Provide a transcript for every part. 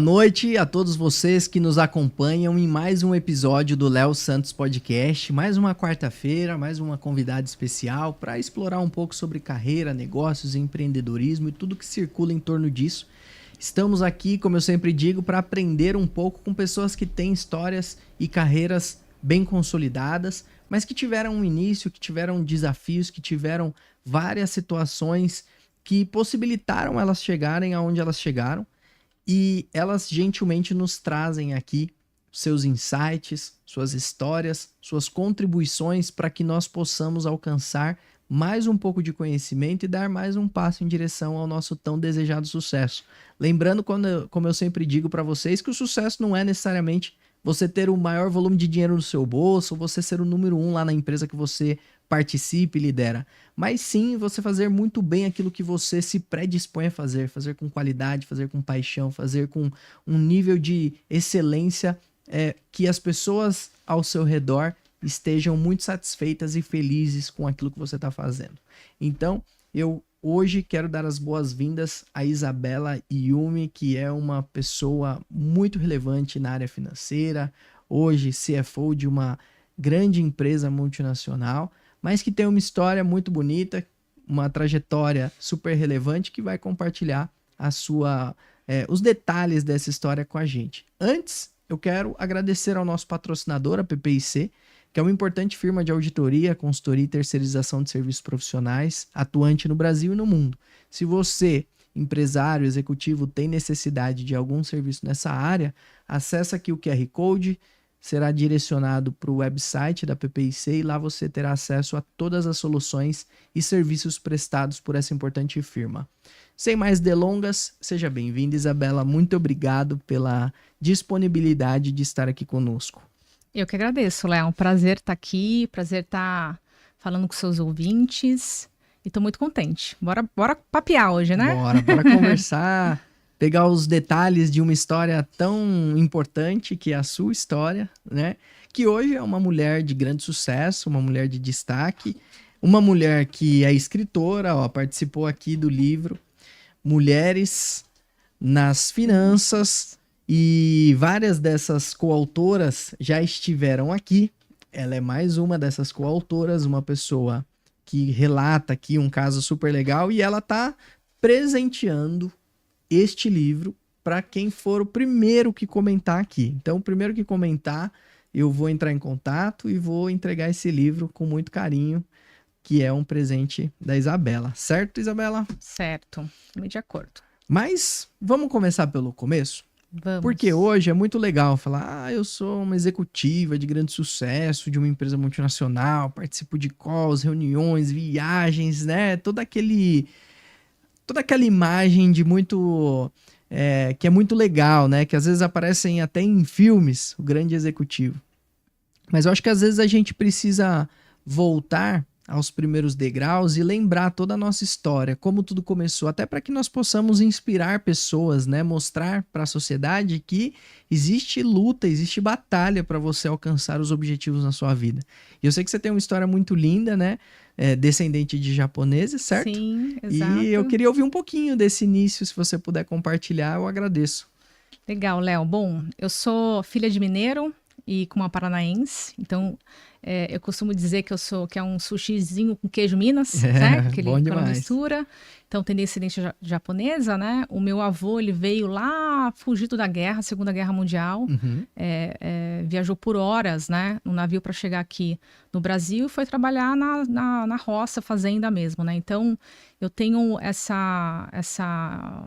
noite a todos vocês que nos acompanham em mais um episódio do Léo Santos Podcast. Mais uma quarta-feira, mais uma convidada especial para explorar um pouco sobre carreira, negócios, empreendedorismo e tudo que circula em torno disso. Estamos aqui, como eu sempre digo, para aprender um pouco com pessoas que têm histórias e carreiras bem consolidadas, mas que tiveram um início, que tiveram desafios, que tiveram várias situações que possibilitaram elas chegarem aonde elas chegaram. E elas gentilmente nos trazem aqui seus insights, suas histórias, suas contribuições para que nós possamos alcançar mais um pouco de conhecimento e dar mais um passo em direção ao nosso tão desejado sucesso. Lembrando, como eu sempre digo para vocês, que o sucesso não é necessariamente você ter o maior volume de dinheiro no seu bolso, ou você ser o número 1 lá na empresa que você participe e lidera, mas sim você fazer muito bem aquilo que você se predispõe a fazer, fazer com qualidade, fazer com paixão, fazer com um nível de excelência que as pessoas ao seu redor estejam muito satisfeitas e felizes com aquilo que você está fazendo. Então, eu hoje quero dar as boas-vindas a Isabela Yumi, que é uma pessoa muito relevante na área financeira, hoje CFO de uma grande empresa multinacional, mas que tem uma história muito bonita, uma trajetória super relevante que vai compartilhar os detalhes dessa história com a gente. Antes, eu quero agradecer ao nosso patrocinador, a PPIC, que é uma importante firma de auditoria, consultoria e terceirização de serviços profissionais, atuante no Brasil e no mundo. Se você, empresário, executivo, tem necessidade de algum serviço nessa área, acessa aqui o QR Code, será direcionado para o website da PPIC e lá você terá acesso a todas as soluções e serviços prestados por essa importante firma. Sem mais delongas, seja bem-vinda, Isabela. Muito obrigado pela disponibilidade de estar aqui conosco. Eu que agradeço, Léo. Prazer estar aqui, prazer estar falando com seus ouvintes e estou muito contente. Bora papear hoje, né? Bora conversar. Pegar os detalhes de uma história tão importante que é a sua história, né? Que hoje é uma mulher de grande sucesso, uma mulher de destaque, uma mulher que é escritora, participou aqui do livro Mulheres nas Finanças e várias dessas coautoras já estiveram aqui. Ela é mais uma dessas coautoras, uma pessoa que relata aqui um caso super legal e ela tá presenteando este livro para quem for o primeiro que comentar aqui. Então, o primeiro que comentar, eu vou entrar em contato e vou entregar esse livro com muito carinho, que é um presente da Isabela. Certo, Isabela? Certo, estamos de acordo. Mas vamos começar pelo começo? Vamos. Porque hoje é muito legal falar, eu sou uma executiva de grande sucesso, de uma empresa multinacional, participo de calls, reuniões, viagens, né? Toda aquela imagem de muito... que é muito legal, né? Que às vezes aparecem até em filmes, o grande executivo. Mas eu acho que às vezes a gente precisa voltar aos primeiros degraus e lembrar toda a nossa história, como tudo começou, até para que nós possamos inspirar pessoas, né? Mostrar para a sociedade que existe luta, existe batalha para você alcançar os objetivos na sua vida. E eu sei que você tem uma história muito linda, né? Descendente de japoneses, certo? Sim, exato. E eu queria ouvir um pouquinho desse início, se você puder compartilhar, eu agradeço. Legal, Léo. Bom, eu sou filha de mineiro e com uma paranaense, então eu costumo dizer que é um sushizinho com queijo Minas, né? Aquela mistura. Então tem descendência japonesa, né? O meu avô, ele veio lá fugido da guerra, Segunda Guerra Mundial, viajou por horas, né? No navio para chegar aqui no Brasil e foi trabalhar na roça, fazenda mesmo, né? Então eu tenho essa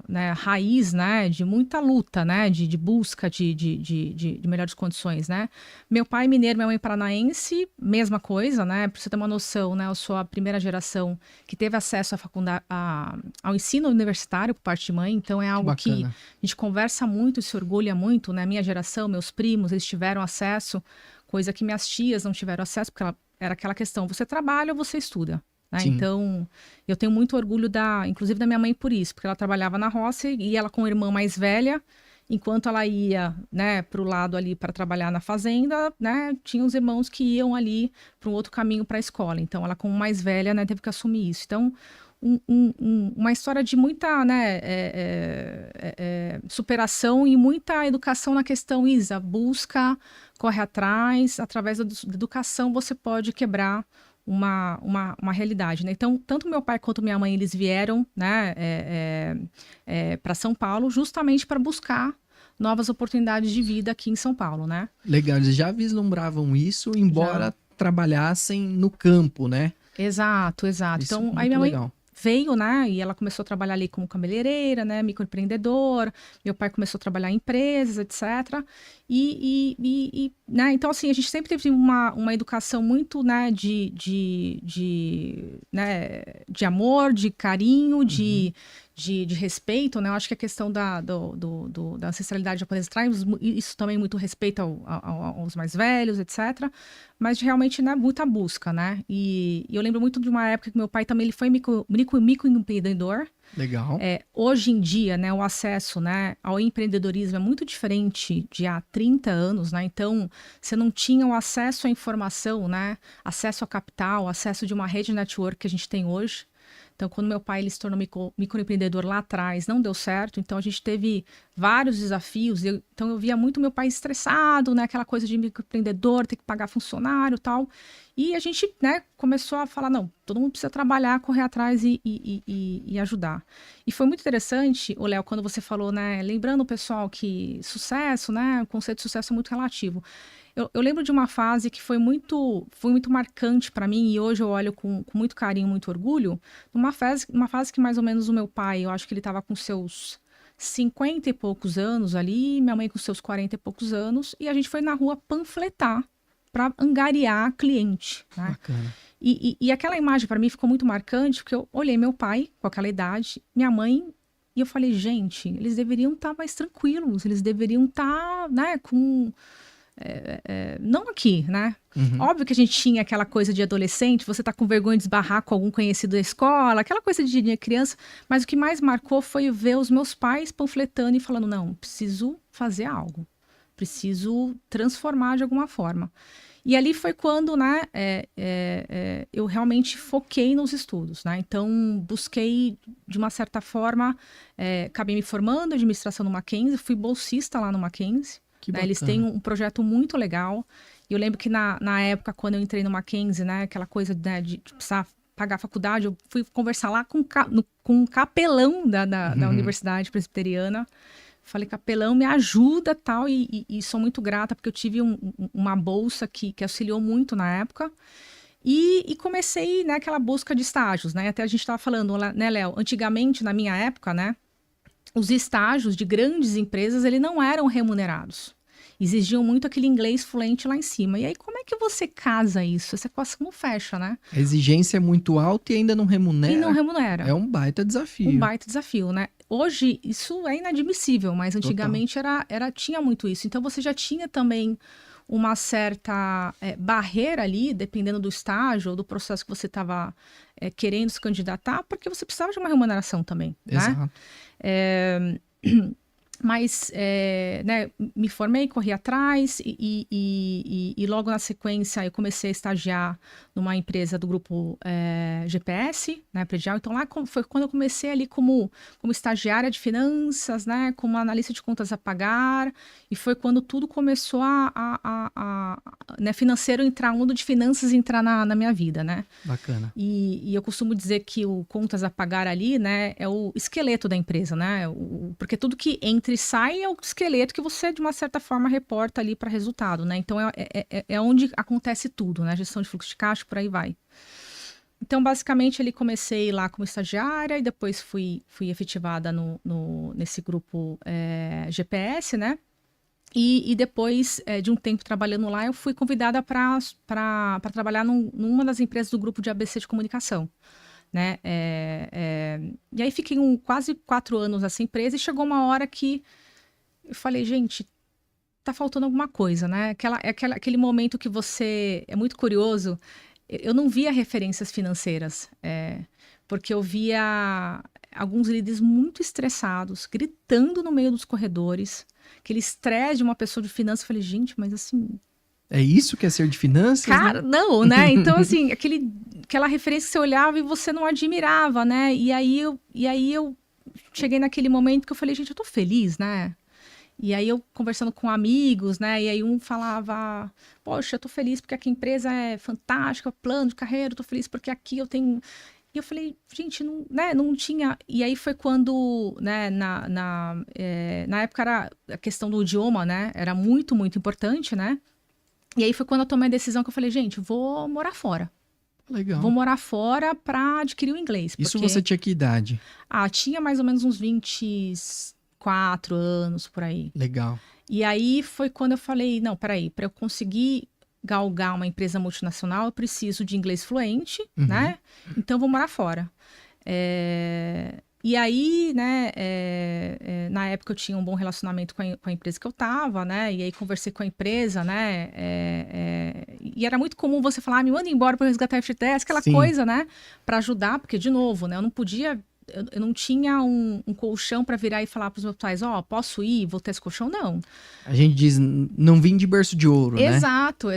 né, raiz, né? De muita luta, né? De busca de melhores condições, né? Meu pai mineiro, minha mãe paranaense, mesma coisa, né? Para você ter uma noção, né? Eu sou a primeira geração que teve acesso à faculdade, ao ensino universitário por parte de mãe, então é algo que a gente conversa muito, se orgulha muito, né? Minha geração, meus primos, eles tiveram acesso, coisa que minhas tias não tiveram acesso, porque era aquela questão, você trabalha ou você estuda, né? Então, eu tenho muito orgulho inclusive da minha mãe por isso, porque ela trabalhava na roça e ela com a irmã mais velha, enquanto ela ia, né, para o lado ali para trabalhar na fazenda, né, tinha os irmãos que iam ali para um outro caminho para a escola. Então, ela como mais velha, né, teve que assumir isso. Então, uma história de muita, né, superação e muita educação na questão, Isa, busca, corre atrás, através da educação você pode quebrar uma realidade, né? Então, tanto meu pai quanto minha mãe, eles vieram, né, para São Paulo justamente para buscar novas oportunidades de vida aqui em São Paulo, né? Legal, eles já vislumbravam isso, embora trabalhassem no campo, né? Exato. Isso então, aí minha mãe veio, né, e ela começou a trabalhar ali como cabeleireira, né, microempreendedor, meu pai começou a trabalhar em empresas, etc. Né, então, assim, a gente sempre teve uma educação muito, né, de amor, de carinho, de respeito, né? Eu acho que a questão da ancestralidade japonesa traz isso também, muito respeito aos mais velhos, etc. Mas realmente, né, muita busca, né? E eu lembro muito de uma época que meu pai também ele foi microempreendedor. Legal. Hoje em dia, né, o acesso, né, ao empreendedorismo é muito diferente de há 30 anos, né? Então, você não tinha o acesso à informação, né? Acesso a capital, acesso de uma rede network que a gente tem hoje. Então, quando meu pai ele se tornou microempreendedor lá atrás, não deu certo. Então, a gente teve vários desafios. Então, eu via muito meu pai estressado, né? Aquela coisa de microempreendedor, ter que pagar funcionário e tal. E a gente, né, começou a falar, não, todo mundo precisa trabalhar, correr atrás e ajudar. E foi muito interessante, Léo, quando você falou, né, lembrando o pessoal que sucesso, né, o conceito de sucesso é muito relativo. Eu lembro de uma fase que foi muito marcante para mim, e hoje eu olho com muito carinho, muito orgulho, uma fase que mais ou menos o meu pai, eu acho que ele estava com seus 50 e poucos anos ali, minha mãe com seus 40 e poucos anos, e a gente foi na rua panfletar para angariar cliente, né? Bacana. E aquela imagem para mim ficou muito marcante, porque eu olhei meu pai com aquela idade, minha mãe, e eu falei, gente, eles deveriam estar mais tranquilos, eles deveriam estar, né, com... não aqui, né? Uhum. Óbvio que a gente tinha aquela coisa de adolescente, você tá com vergonha de esbarrar com algum conhecido da escola, aquela coisa de criança, mas o que mais marcou foi ver os meus pais panfletando e falando, não, preciso fazer algo, preciso transformar de alguma forma. E ali foi quando, né, eu realmente foquei nos estudos, né? Então, busquei, de uma certa forma, acabei me formando em administração no Mackenzie, fui bolsista lá no Mackenzie. Né, eles têm um projeto muito legal. E eu lembro que na época, quando eu entrei no Mackenzie, né, aquela coisa, né, de precisar pagar a faculdade, eu fui conversar lá com um capelão da Universidade Presbiteriana. Falei, capelão, me ajuda, tal, e sou muito grata, porque eu tive uma bolsa que auxiliou muito na época. E comecei, né, aquela busca de estágios, né? Até a gente estava falando, né, Léo? Antigamente, na minha época, né, os estágios de grandes empresas, eles não eram remunerados. Exigiam muito aquele inglês fluente lá em cima. E aí, como é que você casa isso? Essa equação não fecha, né? A exigência é muito alta e ainda não remunera. E não remunera. É um baita desafio. Um baita desafio, né? Hoje, isso é inadmissível, mas antigamente tinha muito isso. Então, você já tinha também uma certa barreira ali, dependendo do estágio ou do processo que você estava querendo se candidatar, porque você precisava de uma remuneração também, Exato. né? Mas, né, me formei, corri atrás e logo na sequência eu comecei a estagiar numa empresa do grupo GPS, né, predial. Então lá foi quando eu comecei ali como estagiária de finanças, né, como analista de contas a pagar, e foi quando tudo começou né, financeiro entrar, o mundo de finanças entrar na minha vida, né. Bacana. E eu costumo dizer que o contas a pagar ali, né, é o esqueleto da empresa, né, porque tudo que entra e sai é o esqueleto que você, de uma certa forma, reporta ali para resultado, né? Então, é onde acontece tudo, né? Gestão de fluxo de caixa, por aí vai. Então, basicamente, ali comecei lá como estagiária e depois fui efetivada nesse grupo GPS, né? E depois de um tempo trabalhando lá, eu fui convidada para trabalhar numa das empresas do grupo de ABC de comunicação. Né? E aí fiquei quase 4 anos nessa empresa e chegou uma hora que eu falei, gente, tá faltando alguma coisa, né? Aquele momento que você... É muito curioso, eu não via referências financeiras, porque eu via alguns líderes muito estressados, gritando no meio dos corredores, aquele estresse de uma pessoa de finanças. Eu falei, gente, mas assim... É isso que é ser de finanças? Cara, né? Não, né? Então, assim, aquele aquela referência que você olhava e você não admirava, né? E aí eu cheguei naquele momento que eu falei, gente, eu tô feliz, né? E aí eu conversando com amigos, né? E aí um falava, poxa, eu tô feliz porque aqui a empresa é fantástica, plano de carreira, eu tô feliz porque aqui eu tenho... E eu falei, gente, não, né, não tinha... E aí foi quando, né, na época era a questão do idioma, né? Era muito, muito importante, né? E aí foi quando eu tomei a decisão que eu falei, gente, vou morar fora. Legal. Vou morar fora para adquirir o inglês. Isso você tinha que idade? Tinha mais ou menos uns 24 anos, por aí. Legal. E aí foi quando eu falei, não, peraí, para eu conseguir galgar uma empresa multinacional, eu preciso de inglês fluente, né? Então, eu vou morar fora. E aí, né, na época eu tinha um bom relacionamento com a empresa que eu tava, né? E aí conversei com a empresa, né? E era muito comum você falar, me manda embora para resgatar a FGTS, aquela Sim. coisa, né? Para ajudar, porque, de novo, né? Eu não podia... Eu não tinha um colchão para virar e falar para os meus pais, posso ir, vou ter esse colchão? Não. A gente diz, não vim de berço de ouro, né? Exato.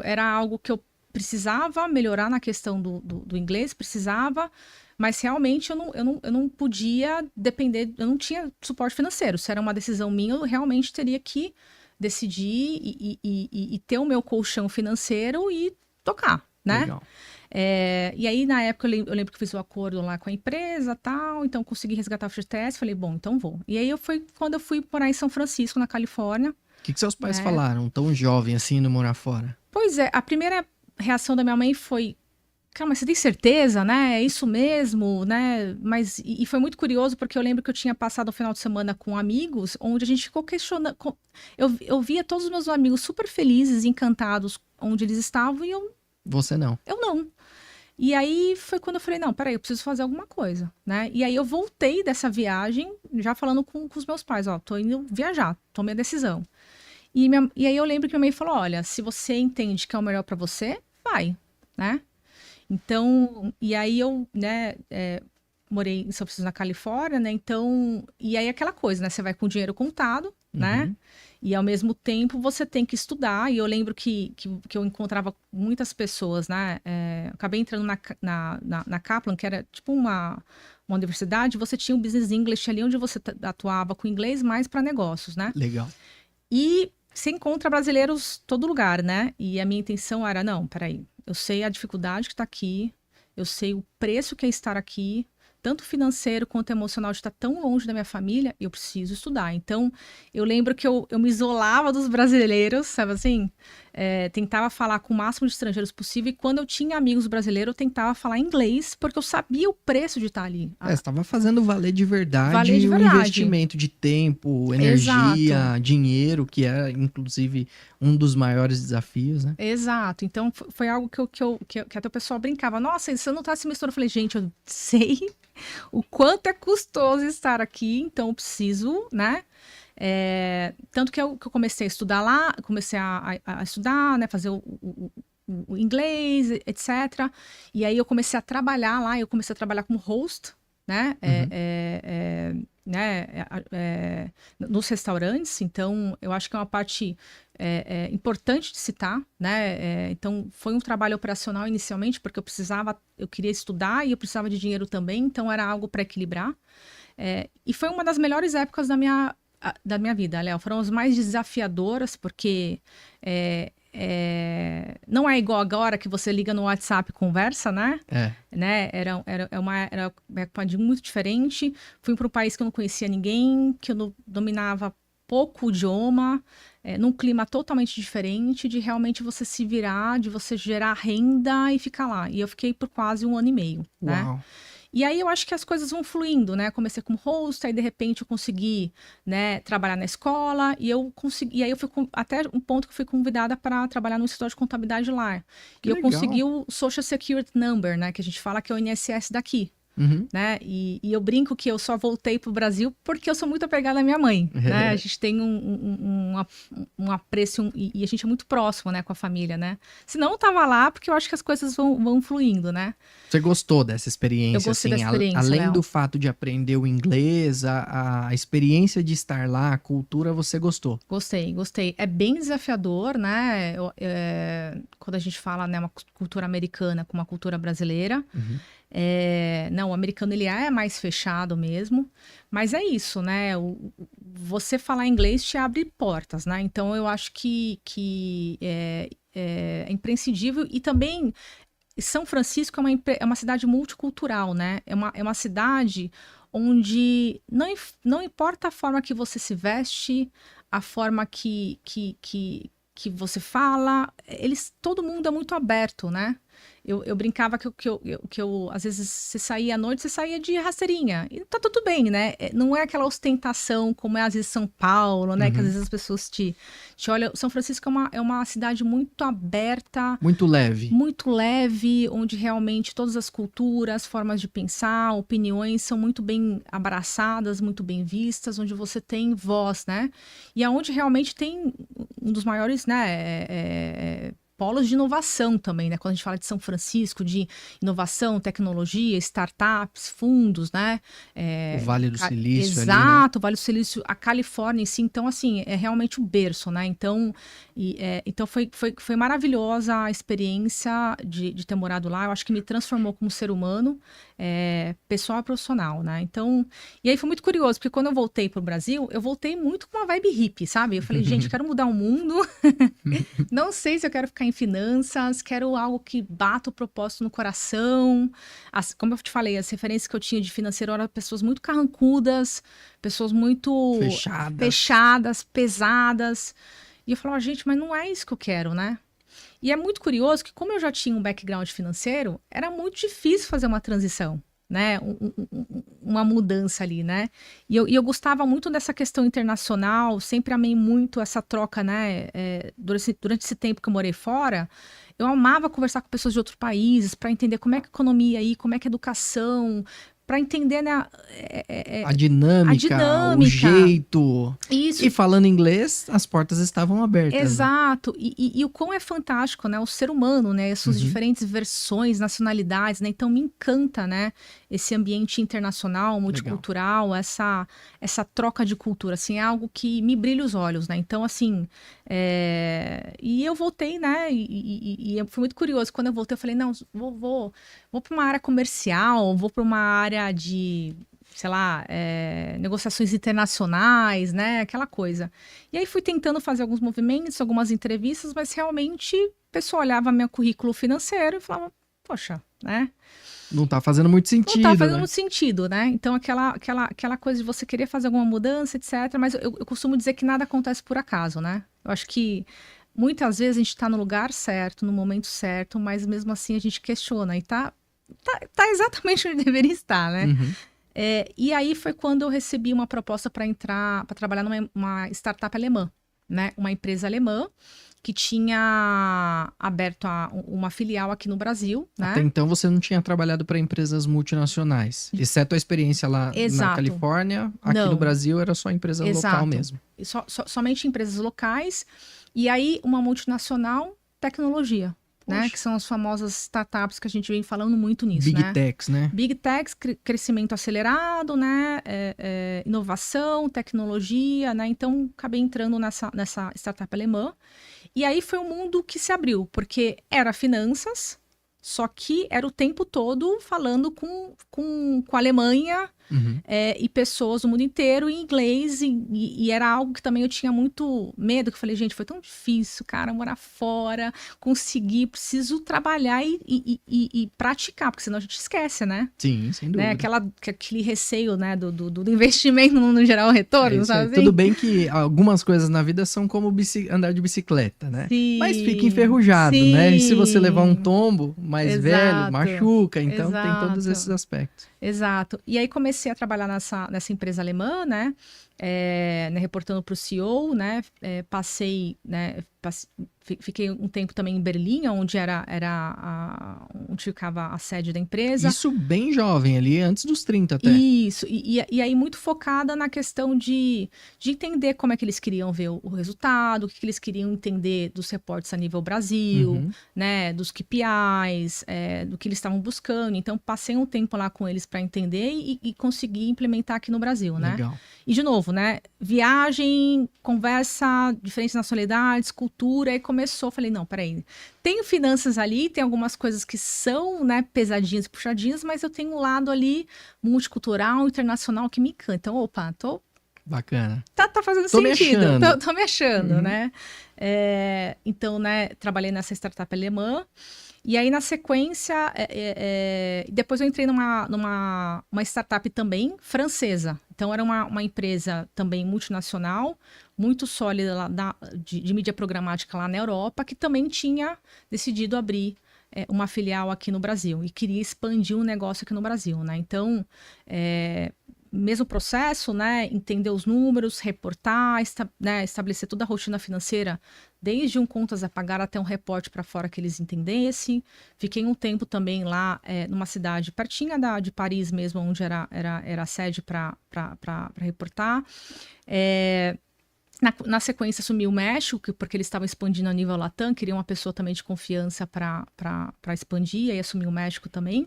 Era algo que eu precisava melhorar na questão do inglês, precisava, mas realmente eu não podia depender, eu não tinha suporte financeiro. Se era uma decisão minha, eu realmente teria que decidir e ter o meu colchão financeiro e tocar, né? Legal. E aí, na época, eu lembro que fiz o acordo lá com a empresa tal, então consegui resgatar o FGTS, falei, bom, então vou. E aí, quando eu fui morar em São Francisco, na Califórnia. O que seus pais falaram, tão jovem assim, indo morar fora? Pois é, a primeira reação da minha mãe foi, cara, mas você tem certeza, né? É isso mesmo, né? Mas, e foi muito curioso, porque eu lembro que eu tinha passado um final de semana com amigos, onde a gente ficou questionando. Eu via todos os meus amigos super felizes, encantados onde eles estavam, e Você não. Eu não. E aí foi quando eu falei, não, peraí, eu preciso fazer alguma coisa, né? E aí eu voltei dessa viagem, já falando com os meus pais, tô indo viajar, tomei a decisão. E aí eu lembro que minha mãe falou, olha, se você entende que é o melhor para você, vai, né? Então, e aí eu, né, morei em São Francisco, na Califórnia, né? Então, e aí aquela coisa, né? Você vai com o dinheiro contado, né? E ao mesmo tempo você tem que estudar. E eu lembro que eu encontrava muitas pessoas, né? Acabei entrando na Kaplan, que era tipo uma universidade. Você tinha o Business English ali, onde você atuava com inglês mais para negócios, né? Legal. E você encontra brasileiros todo lugar, né? E a minha intenção era, não, peraí, eu sei a dificuldade que está aqui, eu sei o preço que é estar aqui, tanto financeiro quanto emocional, de estar tão longe da minha família, eu preciso estudar. Então, eu lembro que eu me isolava dos brasileiros, sabe assim? Tentava falar com o máximo de estrangeiros possível, e quando eu tinha amigos brasileiros, eu tentava falar inglês, porque eu sabia o preço de estar ali. Você estava fazendo valer de verdade o investimento de tempo, energia, Exato. dinheiro, que é, inclusive, um dos maiores desafios, né? Exato. Então, foi algo que até o pessoal brincava. Nossa, você não tá se misturando. Eu falei, gente, eu sei o quanto é custoso estar aqui, então eu preciso, né? Tanto que eu comecei a estudar lá, comecei a estudar, né? Fazer o inglês, etc. E aí eu comecei a trabalhar lá, eu comecei a trabalhar como host, né? Nos restaurantes. Então, eu acho que é uma parte importante de citar, né? Então, foi um trabalho operacional inicialmente, porque eu queria estudar e eu precisava de dinheiro também, então era algo para equilibrar. E foi uma das melhores épocas da minha vida, Léo. Foram as mais desafiadoras, porque não é igual agora que você liga no WhatsApp e conversa, né? Né? Era uma época muito diferente. Fui para um país que eu não conhecia ninguém, que eu não dominava pouco o idioma, num clima totalmente diferente, de realmente você se virar, de você gerar renda e ficar lá. E eu fiquei por quase 1 ano e meio, né? E aí eu acho que as coisas vão fluindo, né? Comecei como host, aí de repente eu consegui, né, trabalhar na escola, e aí eu fui até um ponto que eu fui convidada para trabalhar no escritório de contabilidade lá. E eu consegui o Social Security Number, né, que a gente fala que é o INSS daqui. né? E eu brinco que eu só voltei pro Brasil porque eu sou muito apegada à minha mãe, né? A gente tem um apreço e a gente é muito próximo, né, com a família, né? Senão eu tava lá porque eu acho que as coisas vão fluindo, né? Você gostou dessa experiência? Eu gostei assim, dessa experiência, além Léo. do fato de aprender o inglês, a experiência de estar lá, a cultura, você gostou? Gostei. É bem desafiador, né? Quando a gente fala, né, uma cultura americana com uma cultura brasileira. Não, o americano ele é mais fechado mesmo, mas é isso, né? Você falar inglês te abre portas, né? Então eu acho que é imprescindível. E também São Francisco é uma cidade multicultural, né? É uma cidade onde não importa a forma que você se veste, a forma que você fala, todo mundo é muito aberto, né? Eu brincava que às vezes, você saía à noite, você saía de rasteirinha. E tá tudo bem, né? Não é aquela ostentação como é às vezes São Paulo, né? Que às vezes as pessoas te olham. São Francisco é uma cidade muito aberta. Muito leve. Muito leve, onde realmente todas as culturas, formas de pensar, opiniões são muito bem abraçadas, muito bem vistas, onde você tem voz, né? E aonde realmente tem um dos maiores, né? Polos de inovação também, né? Quando a gente fala de São Francisco, de inovação, tecnologia, startups, fundos, né? O Vale do Silício. Exato, ali, né? o Vale do Silício, a Califórnia em si. Então, assim, é realmente o berço, né? Então, então foi maravilhosa a experiência de ter morado lá. Eu acho que me transformou como ser humano, pessoal e profissional, né? Então, e aí foi muito curioso, porque quando eu voltei pro Brasil, eu voltei muito com uma vibe hippie, sabe? Eu falei, gente, eu quero mudar o mundo. Não sei se eu quero ficar em finanças, quero algo que bata o propósito no coração. Como eu te falei, as referências que eu tinha de financeiro eram pessoas muito carrancudas, pessoas muito fechadas, pesadas. E eu falava, gente, mas não é isso que eu quero, né? E é muito curioso que, como eu já tinha um background financeiro, era muito difícil fazer uma transição, né? Uma mudança ali, né? E eu gostava muito dessa questão internacional, sempre amei muito essa troca, né? Durante esse tempo que eu morei fora, eu amava conversar com pessoas de outros países para entender como é que a economia aí, como é que a educação, para entender, né, a dinâmica, o jeito. Isso. E falando inglês, as portas estavam abertas. Exato. Né? E o quão é fantástico, né, o ser humano, né, as suas diferentes versões, nacionalidades, né? Então me encanta, né, esse ambiente internacional, multicultural, essa troca de cultura, assim, é algo que me brilha os olhos, né? Então, assim, e eu voltei, né, e foi muito curioso. Quando eu voltei, eu falei, não, vou para uma área comercial, vou para uma área de, sei lá, negociações internacionais, né, aquela coisa. E aí fui tentando fazer alguns movimentos, algumas entrevistas, mas realmente o pessoal olhava meu currículo financeiro e falava, poxa, né? Não tá fazendo muito sentido, Não tá fazendo né? muito sentido, né? Então, aquela coisa de você querer fazer alguma mudança, etc. Mas eu costumo dizer que nada acontece por acaso, né? Eu acho que muitas vezes a gente tá no lugar certo, no momento certo, mas mesmo assim a gente questiona e tá exatamente onde deveria estar, né? E aí foi quando eu recebi uma proposta para trabalhar numa startup alemã, né? Uma empresa alemã que tinha aberto uma filial aqui no Brasil, né? Até então você não tinha trabalhado para empresas multinacionais, exceto a experiência lá na Califórnia. Aqui no Brasil era só empresa local mesmo. Somente empresas locais. E aí uma multinacional, tecnologia. Né, que são as famosas startups que a gente vem falando muito nisso, Big Techs, né? Big Techs, crescimento acelerado, né? Inovação, tecnologia, né? Então, acabei entrando nessa startup alemã. E aí foi um mundo que se abriu, porque era finanças, só que era o tempo todo falando com a Alemanha, e pessoas do mundo inteiro em inglês, e era algo que também eu tinha muito medo, que eu falei, gente, foi tão difícil, cara, morar fora, conseguir, preciso trabalhar e praticar, porque senão a gente esquece, né? Sim, sem dúvida. Né? Aquele receio, né, do investimento no geral retorno, sabe assim? Tudo bem que algumas coisas na vida são como andar de bicicleta, né? Sim, mas fica enferrujado, sim, né? E se você levar um tombo mais velho, machuca, então tem todos esses aspectos. Exato. E aí comecei a trabalhar nessa empresa alemã, né? né, reportando para o CEO, né, fiquei um tempo também em Berlim, onde onde ficava a sede da empresa. Isso bem jovem ali, antes dos 30 até. Isso, e aí muito focada na questão de entender como é que eles queriam ver o resultado, o que eles queriam entender dos reportes a nível Brasil, né, dos KPIs, do que eles estavam buscando. Então, passei um tempo lá com eles para entender e conseguir implementar aqui no Brasil, né? Legal. E, de novo, né, viagem, conversa, diferentes nacionalidades, cultura, aí começou, falei, não, peraí, tem finanças ali, tem algumas coisas que são, né, pesadinhas e puxadinhas, mas eu tenho um lado ali multicultural, internacional que me encanta. Então, opa, bacana. Tá fazendo sentido. Tô me achando, né? Então, né, trabalhei nessa startup alemã. E aí, na sequência, depois eu entrei numa startup também francesa. Então, era uma empresa também multinacional, muito sólida lá de mídia programática lá na Europa, que também tinha decidido abrir uma filial aqui no Brasil e queria expandir o negócio aqui no Brasil, né? Então, mesmo processo, né? Entender os números, reportar, né? Estabelecer toda a rotina financeira, desde contas a pagar até um reporte para fora que eles entendessem. Fiquei um tempo também lá numa cidade pertinha de Paris mesmo, onde era a sede para reportar. Na sequência, assumi o México, porque eles estavam expandindo a nível Latam, queria uma pessoa também de confiança para expandir, aí assumi o México também.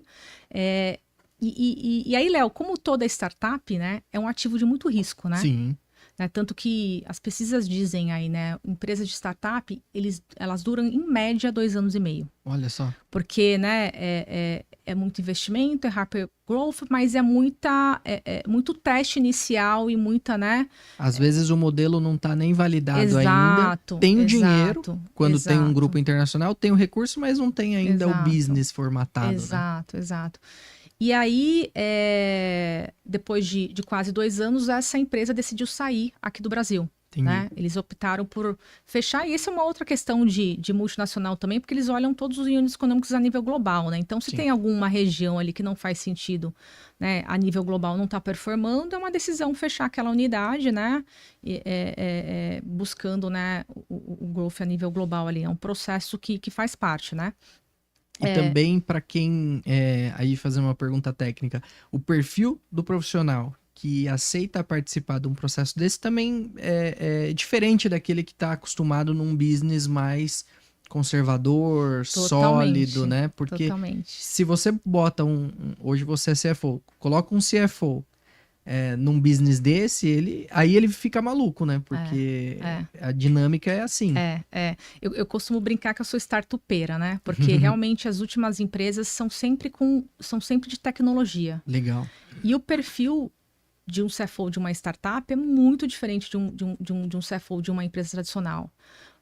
E aí, Léo, como toda startup, né, é um ativo de muito risco, né? Sim. Tanto que as pesquisas dizem aí, né, empresas de startup, elas duram em média 2 anos e meio. Olha só. Porque, né, é muito investimento, é hyper growth, mas é muito teste inicial e muita, né? Às vezes o modelo não está nem validado ainda. Exato. Tem o dinheiro, quando tem um grupo internacional, tem o recurso, mas não tem ainda o business formatado, Exato. E aí, depois de quase 2 anos, essa empresa decidiu sair aqui do Brasil. Né? Eles optaram por fechar, e essa é uma outra questão de multinacional também, porque eles olham todos os unidades econômicos a nível global, né? Então, se tem alguma região ali que não faz sentido, né, a nível global não está performando, é uma decisão fechar aquela unidade, né? Buscando, né, o growth a nível global ali. É um processo que faz parte, né? E também, para quem, aí fazer uma pergunta técnica, o perfil do profissional que aceita participar de um processo desse também é diferente daquele que está acostumado num business mais conservador, sólido, né? Porque se você bota hoje você é CFO, coloca um CFO num business desse, aí ele fica maluco, né? Porque a dinâmica é assim. Eu costumo brincar que eu sou startupeira, né? Porque realmente as últimas empresas são sempre de tecnologia. Legal. E o perfil de um CFO de uma startup é muito diferente de um CFO de uma empresa tradicional.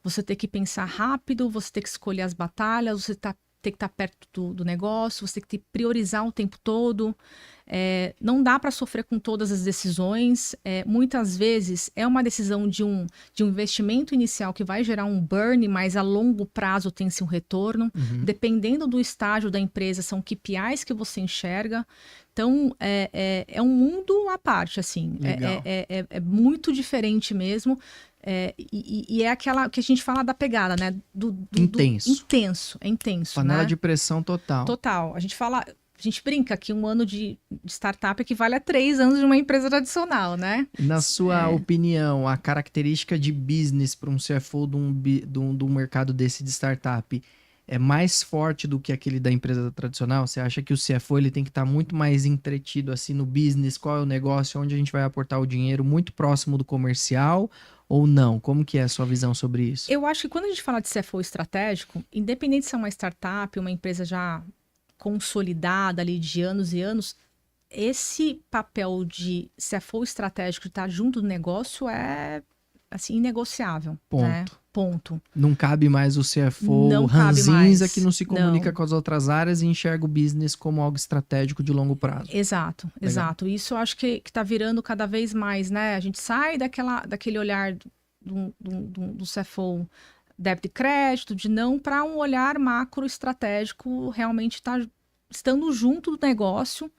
Você tem que pensar rápido, você tem que escolher as batalhas, você tem que estar perto do negócio, você tem que priorizar o tempo todo. Não dá para sofrer com todas as decisões. Muitas vezes é uma decisão de um investimento inicial que vai gerar um burn, mas a longo prazo tem-se um retorno. Dependendo do estágio da empresa, são KPIs que você enxerga. Então, é um mundo à parte, assim. É muito diferente mesmo. E é aquela que a gente fala da pegada, né? Intenso. É intenso. Panela né? de pressão total. Total. A gente brinca que 1 ano de startup equivale a 3 anos de uma empresa tradicional, né? Na sua opinião, a característica de business para um CFO de um mercado desse de startup é mais forte do que aquele da empresa tradicional? Você acha que o CFO ele tem que estar muito mais entretido assim no business, qual é o negócio, onde a gente vai aportar o dinheiro, muito próximo do comercial ou não? Como que é a sua visão sobre isso? Eu acho que quando a gente fala de CFO estratégico, independente se é uma startup, uma empresa já consolidada ali de anos e anos, esse papel de CFO estratégico de estar junto do negócio é assim inegociável. Ponto. Né? Ponto. Não cabe mais o CFO ranzinza que não se comunica com as outras áreas e enxerga o business como algo estratégico de longo prazo. Exato. Isso eu acho que está virando cada vez mais, né? A gente sai daquele olhar do CFO débito e crédito, de não, para um olhar macro estratégico, realmente estando junto do negócio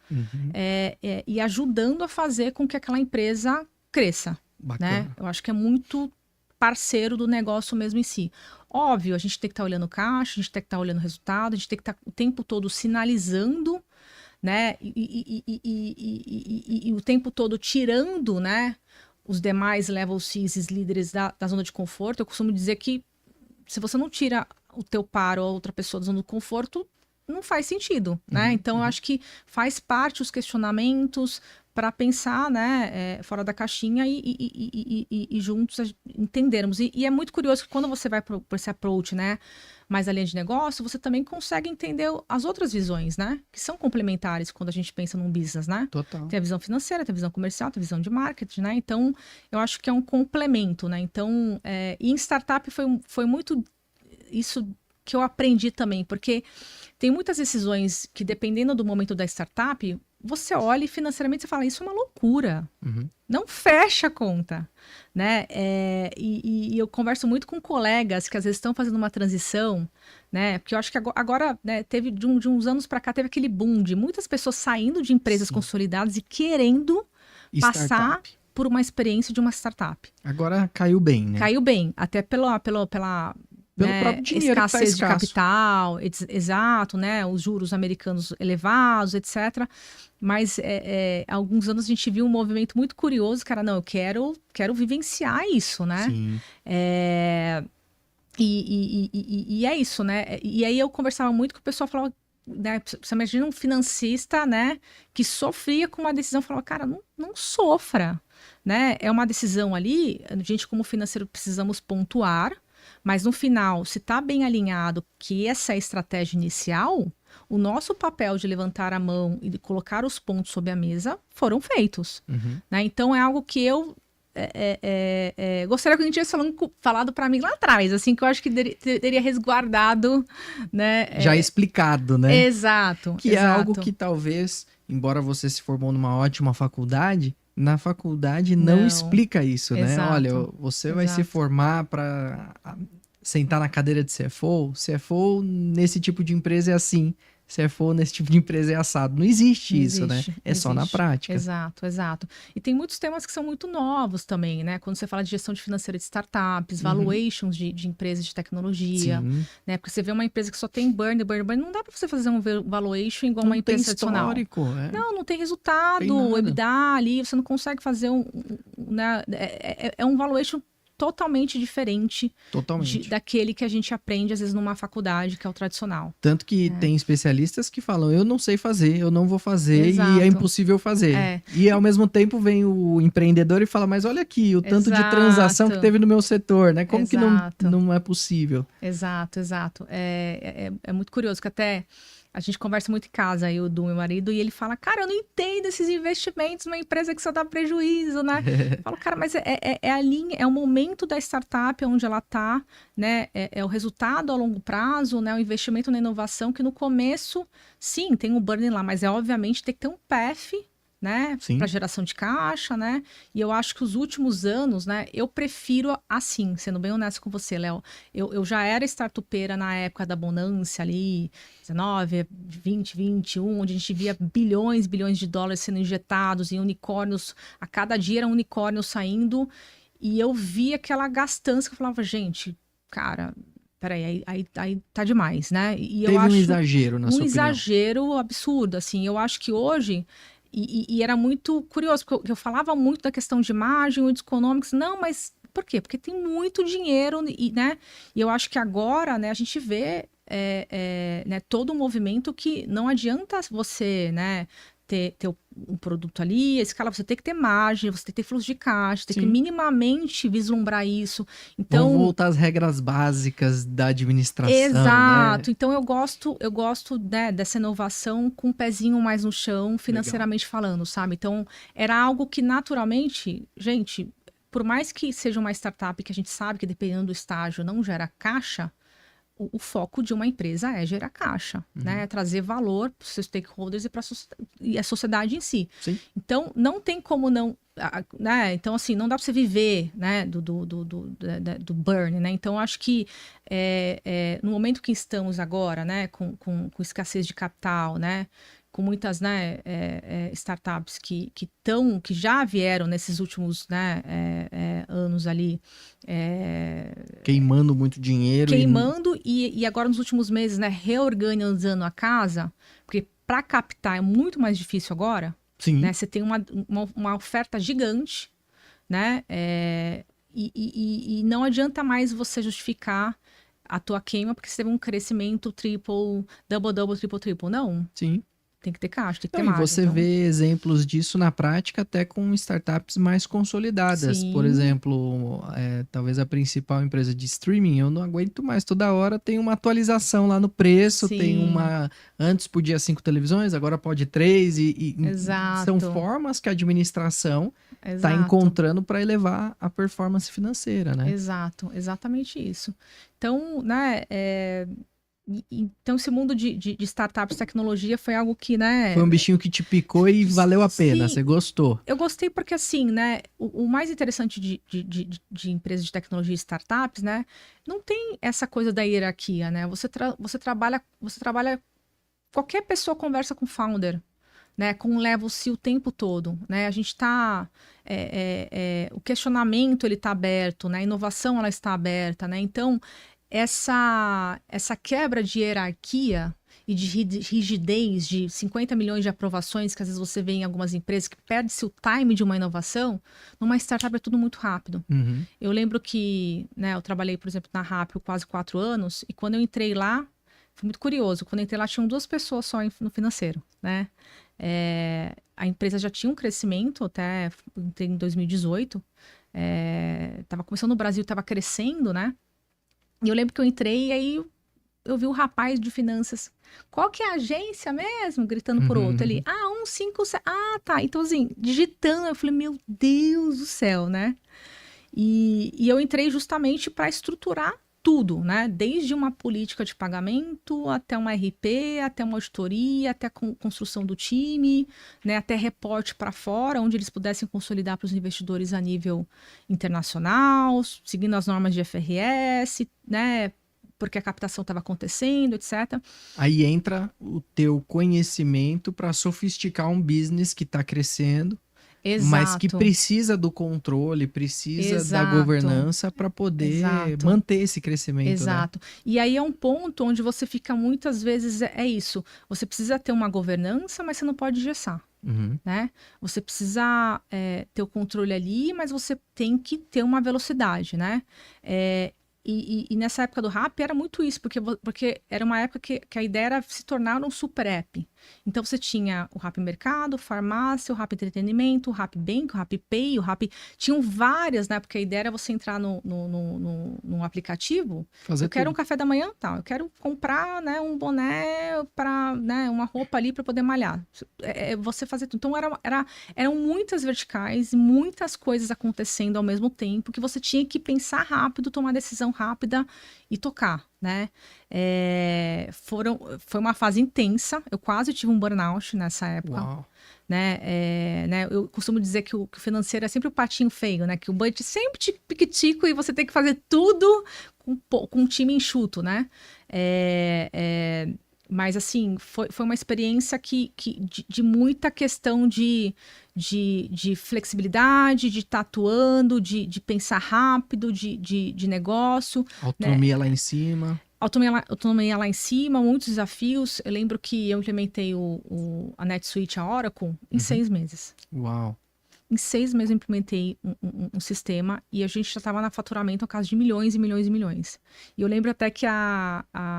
e ajudando a fazer com que aquela empresa cresça. Bacana. Né? Eu acho que é muito parceiro do negócio mesmo em si. Óbvio, a gente tem que estar olhando caixa, a gente tem que estar olhando resultado, a gente tem que estar o tempo todo sinalizando, né? E o tempo todo tirando, né? Os demais level Cs, líderes da zona de conforto. Eu costumo dizer que se você não tira o teu par ou a outra pessoa da zona de conforto, não faz sentido, né? Então, eu acho que faz parte os questionamentos para pensar, né, fora da caixinha e juntos entendermos. E é muito curioso que quando você vai por esse approach, né, mais a linha de negócio, você também consegue entender as outras visões, né, que são complementares quando a gente pensa num business, né? Total. Tem a visão financeira, tem a visão comercial, tem a visão de marketing, né? Então, eu acho que é um complemento, né? Então, e em startup foi muito isso que eu aprendi também, porque tem muitas decisões que, dependendo do momento da startup, você olha e financeiramente você fala, isso é uma loucura. Não fecha a conta, né? E eu converso muito com colegas que às vezes estão fazendo uma transição, né? Porque eu acho que agora né, teve de uns anos para cá, teve aquele boom de muitas pessoas saindo de empresas consolidadas e querendo passar por uma experiência de uma startup. Agora caiu bem, né? Caiu bem, até pela pelo próprio dinheiro escassez de capital, exato, né? Os juros americanos elevados, etc. Mas há alguns anos a gente viu um movimento muito curioso, cara, não, eu quero vivenciar isso, né? Sim. E é isso, né? E aí eu conversava muito com o pessoal, falava, né, você imagina um financista, né, que sofria com uma decisão, falava, cara, não sofra, né? É uma decisão ali, a gente como financeiro precisamos pontuar, mas no final, se está bem alinhado que essa é a estratégia inicial, o nosso papel de levantar a mão e de colocar os pontos sobre a mesa foram feitos. Né? Então, é algo que eu gostaria que a gente tivesse falado para mim lá atrás, assim, que eu acho que teria resguardado, né? Já explicado, né? Exato. Que é algo que talvez, embora você se formou numa ótima faculdade, na faculdade não explica isso, né? Olha, você vai se formar para sentar na cadeira de CFO. CFO nesse tipo de empresa é assim. CFO nesse tipo de empresa é assado. Não existe isso, né? É só na prática. Exato. E tem muitos temas que são muito novos também, né? Quando você fala de gestão de financeira de startups, valuations de empresas de tecnologia, né? Porque você vê uma empresa que só tem burn, não dá para você fazer um valuation igual uma empresa tradicional. Não tem resultado, o EBITDA ali, você não consegue fazer né? É um valuation totalmente diferente daquele que a gente aprende, às vezes, numa faculdade, que é o tradicional. Tanto que tem especialistas que falam, eu não sei fazer, eu não vou fazer, e é impossível fazer. E, ao mesmo tempo, vem o empreendedor e fala, mas olha aqui, o tanto de transação que teve no meu setor, né? Como que não é possível? Exato. É muito curioso, que até... A gente conversa muito em casa, eu do meu marido, e ele fala, cara, eu não entendo esses investimentos numa empresa que só dá prejuízo, né? Eu falo, cara, mas é a linha, é o momento da startup onde ela tá, né? É o resultado a longo prazo, né? O investimento na inovação, que no começo, sim, tem um burn lá, mas obviamente tem que ter um path, né, para geração de caixa, né? E eu acho que os últimos anos, né, eu prefiro assim, sendo bem honesto com você, Léo. Eu já era startupeira na época da bonança ali, 19, 20, 21, onde a gente via bilhões de dólares sendo injetados em unicórnios, a cada dia era um unicórnio saindo, e eu via aquela gastança que eu falava, gente, cara, peraí, aí tá demais, né? E Teve um exagero, na sua opinião. Um exagero absurdo, assim. Eu acho que hoje... E era muito curioso, porque eu falava muito da questão de margem, o economics. Não, mas por quê? Porque tem muito dinheiro, né? E eu acho que agora, né, a gente vê né, todo um movimento que não adianta você, né, ter um produto ali, a escala, você tem que ter margem, você tem que ter fluxo de caixa, tem que minimamente vislumbrar isso. Então, vamos voltar às regras básicas da administração. Exato. Né? Então eu gosto né, dessa inovação com um pezinho mais no chão, financeiramente falando, sabe? Então era algo que naturalmente, gente, por mais que seja uma startup que a gente sabe que dependendo do estágio não gera caixa, o foco de uma empresa é gerar caixa, né? É trazer valor para os seus stakeholders e a sociedade em si. Sim. Então, não tem como não... Né? Então, assim, não dá para você viver, né, do burn, né? Então, acho que no momento que estamos agora, né, com escassez de capital, né, com muitas, né, startups que já vieram nesses últimos, né, anos ali. Queimando muito dinheiro. E agora nos últimos meses, né, reorganizando a casa, porque para captar é muito mais difícil agora. Sim. Né, você tem uma oferta gigante, né, e não adianta mais você justificar a tua queima porque você teve um crescimento double, triple. Não. Sim. Tem que ter caixa, tem que ter margem. E você vê exemplos disso na prática até com startups mais consolidadas. Sim. Por exemplo, talvez a principal empresa de streaming, eu não aguento mais. Toda hora tem uma atualização lá no preço, Sim. tem uma... Antes podia 5 televisões, agora pode 3. Exato. São formas que a administração está encontrando para elevar a performance financeira, né? Exato, exatamente isso. Então, né... Então, esse mundo de startups, tecnologia, foi algo que, né... Foi um bichinho que te picou e valeu a pena, Sim, você gostou? Eu gostei porque, assim, né, o mais interessante de empresas de tecnologia e startups, né, não tem essa coisa da hierarquia, né? Você trabalha... Qualquer pessoa conversa com o founder, né, com o level C o tempo todo, né? A gente tá... o questionamento, ele tá aberto, né? A inovação, ela está aberta, né? Então... Essa quebra de hierarquia e de rigidez de 50 milhões de aprovações que às vezes você vê em algumas empresas que perde-se o time de uma inovação, numa startup é tudo muito rápido. Uhum. Eu lembro que, né, eu trabalhei, por exemplo, na RAP por quase 4 anos e quando eu entrei lá, foi muito curioso, quando eu entrei lá tinham 2 pessoas só no financeiro, né? A empresa já tinha um crescimento, até entrei em 2018, estava começando no Brasil, estava crescendo, né? E eu lembro que eu entrei e aí eu vi o rapaz de finanças. Qual que é a agência mesmo? Gritando por outro. Ele, 157. Ah, tá. Então, assim, digitando, eu falei, meu Deus do céu, né? E eu entrei justamente para estruturar tudo, né? Desde uma política de pagamento, até uma RP, até uma auditoria, até a construção do time, né? Até reporte para fora, onde eles pudessem consolidar para os investidores a nível internacional, seguindo as normas de FRS, né? Porque a captação estava acontecendo, etc. Aí entra o teu conhecimento para sofisticar um business que está crescendo. Exato. Mas que precisa do controle, precisa da governança para poder manter esse crescimento. Exato. Né? E aí é um ponto onde você fica muitas vezes, isso, você precisa ter uma governança, mas você não pode engessar. Uhum. Né? Você precisa ter o controle ali, mas você tem que ter uma velocidade, né? E nessa época do RAP era muito isso, porque era uma época que a ideia era se tornar um super app. Então você tinha o RAP Mercado, Farmácia, o RAP Entretenimento, o RAP Bank, o RAP Pay, o RAP... Tinham várias, né? Porque a ideia era você entrar no aplicativo. Fazer eu quero tudo. um café da manhã, tá? Eu quero comprar, né, um boné para, né, uma roupa ali para poder malhar. Você fazer tudo. Então eram muitas verticais, muitas coisas acontecendo ao mesmo tempo que você tinha que pensar rápido, tomar decisão rápida e tocar, né? Foi uma fase intensa. Eu quase tive um burnout nessa época. Uau. Né? Eu costumo dizer que o financeiro é sempre o patinho feio, né? Que o budget sempre te piquitico e você tem que fazer tudo com um time enxuto, né? Mas, assim, foi uma experiência de muita questão de flexibilidade, de estar atuando, de pensar rápido, de negócio. Autonomia, né? Lá em cima. Autonomia lá em cima, muitos desafios. Eu lembro que eu implementei a NetSuite, a Oracle, em 6 meses. Uau! Em 6 meses eu implementei um sistema e a gente já estava na faturamento a casa de milhões e milhões e milhões. E eu lembro até que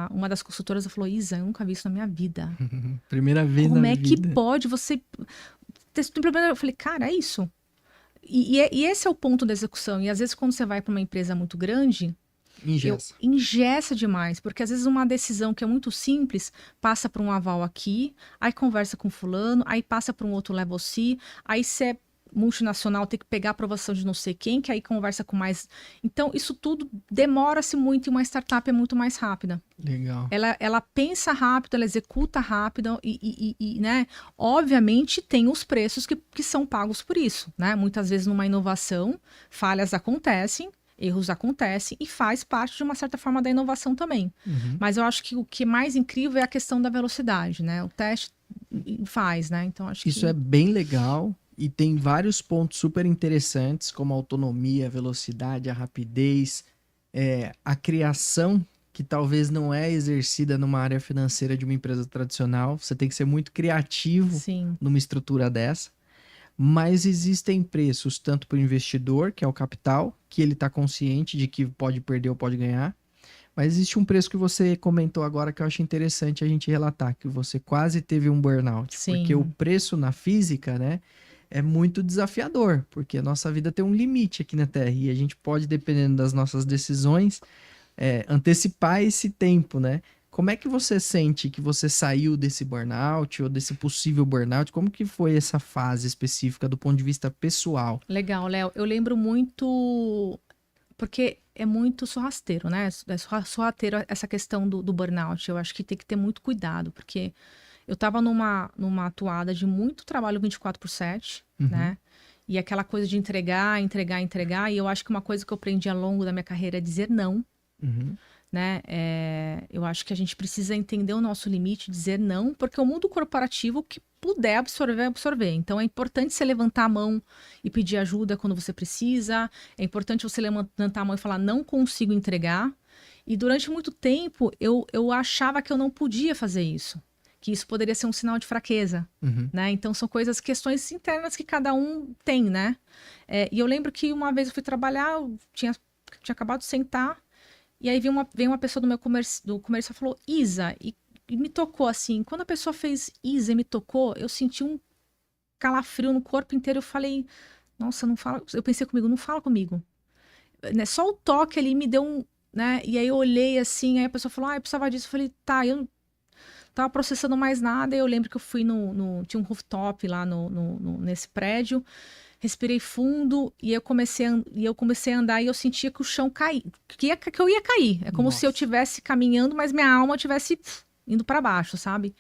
uma das consultoras falou, Isa, eu nunca vi isso na minha vida. Primeira vez na vida. Como é que pode você... Eu falei, cara, é isso. E esse é o ponto da execução. E às vezes quando você vai para uma empresa muito grande... Engessa demais, porque às vezes uma decisão que é muito simples passa para um aval aqui, aí conversa com fulano, aí passa para um outro level C, aí você é multinacional, tem que pegar a aprovação de não sei quem, que aí conversa com mais... Então, isso tudo demora-se muito e uma startup é muito mais rápida. Legal. Ela pensa rápido, ela executa rápido e né, obviamente tem os preços que são pagos por isso, né? Muitas vezes numa inovação, falhas acontecem, Erros acontecem e faz parte de uma certa forma da inovação também. Mas eu acho que o que é mais incrível é a questão da velocidade, né? O teste faz, né? Então acho Isso é bem legal e tem vários pontos super interessantes, como a autonomia, a velocidade, a rapidez, a criação, que talvez não é exercida numa área financeira de uma empresa tradicional. Você tem que ser muito criativo Sim. numa estrutura dessa. Mas existem preços tanto para o investidor, que é o capital, que ele está consciente de que pode perder ou pode ganhar. Mas existe um preço que você comentou agora que eu acho interessante a gente relatar, que você quase teve um burnout. Sim. Porque o preço na física, né, é muito desafiador, porque a nossa vida tem um limite aqui na Terra e a gente pode, dependendo das nossas decisões, antecipar esse tempo, né? Como é que você sente que você saiu desse burnout ou desse possível burnout? Como que foi essa fase específica do ponto de vista pessoal? Legal, Léo. Eu lembro muito, porque é muito sorrateiro, né? É sorrateiro essa questão do burnout. Eu acho que tem que ter muito cuidado, porque eu estava numa atuada de muito trabalho 24/7, né? E aquela coisa de entregar, e eu acho que uma coisa que eu aprendi ao longo da minha carreira é dizer não. Né? Eu acho que a gente precisa entender o nosso limite, dizer não, porque o mundo corporativo, o que puder absorver. Então é importante você levantar a mão e pedir ajuda quando você precisa, é importante você levantar a mão e falar, não consigo entregar. E durante muito tempo eu achava que eu não podia fazer isso, que isso poderia ser um sinal de fraqueza, né? Então são questões internas que cada um tem, né? E eu lembro que uma vez eu fui trabalhar, eu tinha acabado de sentar, e aí veio uma pessoa do comércio e falou, Isa, e me tocou assim. Quando a pessoa fez Isa e me tocou, eu senti um calafrio no corpo inteiro. Eu falei, nossa, não fala. Eu pensei comigo, não fala comigo. Né? Só o toque ali me deu um. Né? E aí eu olhei assim, aí a pessoa falou, eu precisava disso. Eu falei, tá, eu não tava processando mais nada. E eu lembro que eu fui tinha um rooftop lá nesse prédio. Respirei fundo e eu comecei a andar e eu sentia que o chão caía, que eu ia cair. É como se eu estivesse caminhando, mas minha alma estivesse indo para baixo, sabe?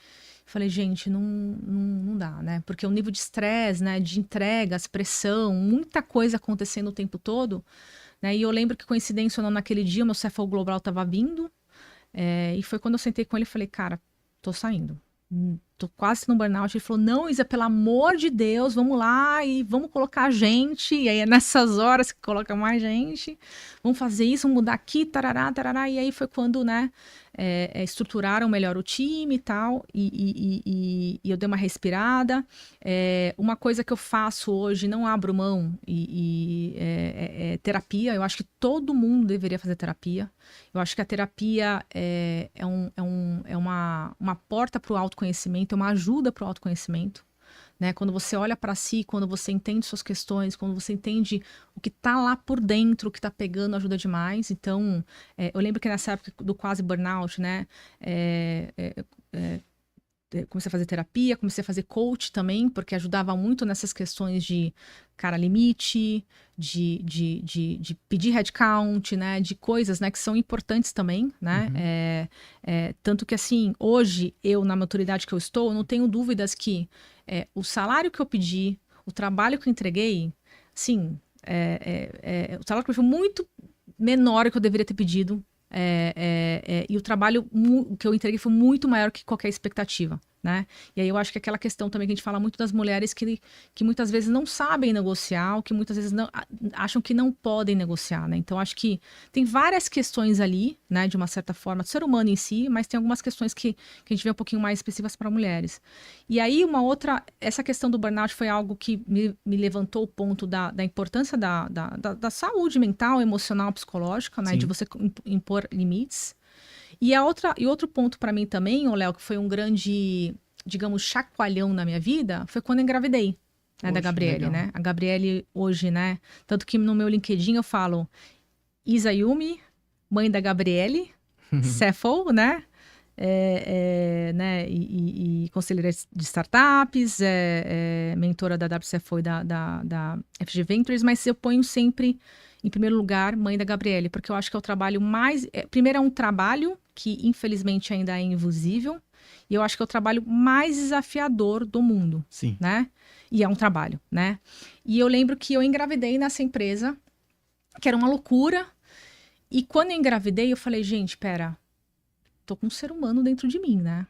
Falei, gente, não dá, né? Porque o nível de estresse, né, de entregas, pressão, muita coisa acontecendo o tempo todo, né? E eu lembro que, coincidência ou não, naquele dia, o meu CFO Global estava vindo, e foi quando eu sentei com ele e falei, cara, tô saindo. Tô quase no burnout. Ele falou, não, Isa, pelo amor de Deus, vamos lá e vamos colocar gente. E aí é nessas horas que coloca mais gente. Vamos fazer isso, vamos mudar aqui, tarará, tarará. E aí foi quando, né, estruturaram melhor o time e tal. E eu dei uma respirada. Uma coisa que eu faço hoje, não abro mão, é terapia. Eu acho que todo mundo deveria fazer terapia. Eu acho que a terapia é uma porta para o autoconhecimento, é uma ajuda para o autoconhecimento. Né? Quando você olha para si, quando você entende suas questões, quando você entende o que está lá por dentro, o que está pegando, ajuda demais. Então, eu lembro que nessa época do quase burnout, né? Comecei a fazer terapia, comecei a fazer coach também, porque ajudava muito nessas questões de cara limite, de pedir headcount, né, de coisas, né, que são importantes também, né, tanto que assim, hoje eu, na maturidade que eu estou, eu não tenho dúvidas que o salário que eu pedi, o trabalho que eu entreguei, sim, o salário que eu foi muito menor que eu deveria ter pedido, e o trabalho que eu entreguei foi muito maior que qualquer expectativa, né? E aí eu acho que aquela questão também que a gente fala muito das mulheres que muitas vezes não sabem negociar, ou que muitas vezes acham que não podem negociar, né? Então acho que tem várias questões ali, né? De uma certa forma, do ser humano em si, mas tem algumas questões que a gente vê um pouquinho mais específicas para mulheres. E aí essa questão do burnout foi algo que me levantou o ponto da importância da saúde mental, emocional, psicológica, né? Sim. De você impor limites. E outro ponto para mim também, Léo, que foi um grande, digamos, chacoalhão na minha vida, foi quando eu engravidei, né, da Gabriele, legal. Né? A Gabriele hoje, né? Tanto que no meu LinkedIn eu falo Isa Yumi, mãe da Gabriele, CFO, né? Né? E conselheira de startups, mentora da WCFO e da FG Ventures, mas eu ponho sempre, em primeiro lugar, mãe da Gabriele, porque eu acho que é o trabalho mais... primeiro, é um trabalho que, infelizmente, ainda é invisível, e eu acho que é o trabalho mais desafiador do mundo. Sim. Né? E é um trabalho, né? E eu lembro que eu engravidei nessa empresa, que era uma loucura. E quando eu engravidei, eu falei, gente, pera, tô com um ser humano dentro de mim, né?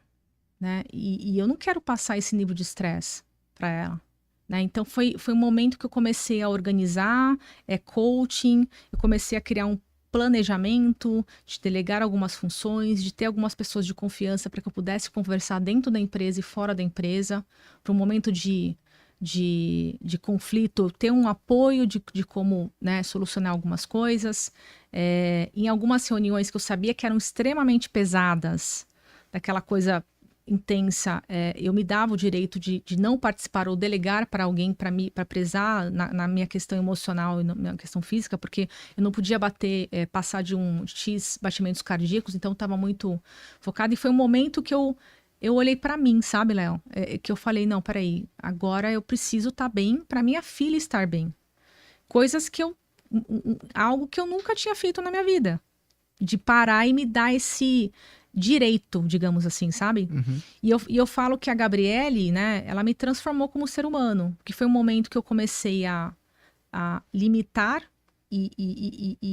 E eu não quero passar esse nível de estresse para ela. Né? Então foi um momento que eu comecei a organizar, coaching, eu comecei a criar um planejamento, de delegar algumas funções, de ter algumas pessoas de confiança para que eu pudesse conversar dentro da empresa e fora da empresa, para um momento de conflito, ter um apoio de como, né, solucionar algumas coisas. Em algumas reuniões que eu sabia que eram extremamente pesadas, daquela coisa intensa, eu me dava o direito de não participar ou delegar para alguém para prezar na minha questão emocional e na minha questão física, porque eu não podia passar de um X batimentos cardíacos, então eu estava muito focada. E foi um momento que eu olhei para mim, sabe, Léo? Que eu falei, não, peraí, agora eu preciso estar bem para minha filha estar bem. Coisas que algo que eu nunca tinha feito na minha vida. De parar e me dar esse direito, digamos assim, sabe? Uhum. E eu falo que a Gabriele, né, ela me transformou como ser humano, que foi um momento que eu comecei a limitar e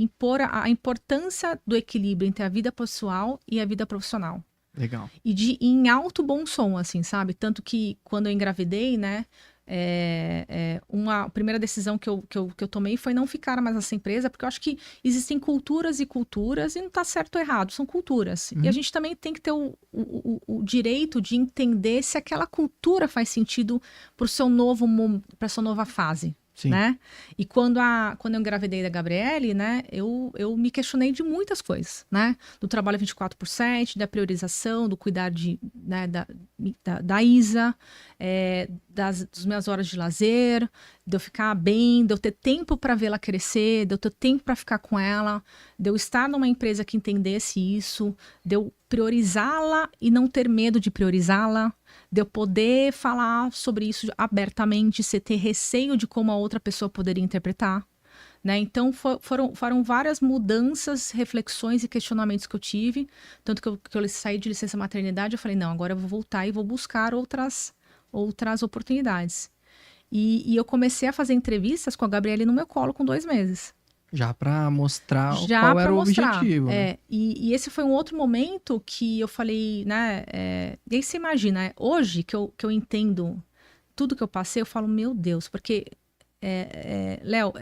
impor a importância do equilíbrio entre a vida pessoal e a vida profissional. Legal. E em alto bom som, assim, sabe? Tanto que quando eu engravidei, né, uma primeira decisão que eu tomei foi não ficar mais nessa empresa, porque eu acho que existem culturas e não tá certo ou errado, são culturas. Uhum. E a gente também tem que ter o direito de entender se aquela cultura faz sentido para sua nova fase. Sim. Né? E quando eu engravidei da Gabriele, né, eu me questionei de muitas coisas, né? Do trabalho 24/7, da priorização, do cuidar né, da Isa, das minhas horas de lazer, de eu ficar bem, de eu ter tempo para vê-la crescer, de eu ter tempo para ficar com ela, de eu estar numa empresa que entendesse isso, de eu priorizá-la e não ter medo de priorizá-la, de eu poder falar sobre isso abertamente, sem ter receio de como a outra pessoa poderia interpretar. Né? Então, foram várias mudanças, reflexões e questionamentos que eu tive. Tanto que eu saí de licença maternidade, eu falei, não, agora eu vou voltar e vou buscar outras oportunidades. E eu comecei a fazer entrevistas com a Gabriele no meu colo com 2 meses. Já para mostrar qual era o objetivo. Né? E esse foi um outro momento que eu falei, né? E aí você imagina, hoje que eu entendo tudo que eu passei, eu falo, meu Deus, porque, Léo,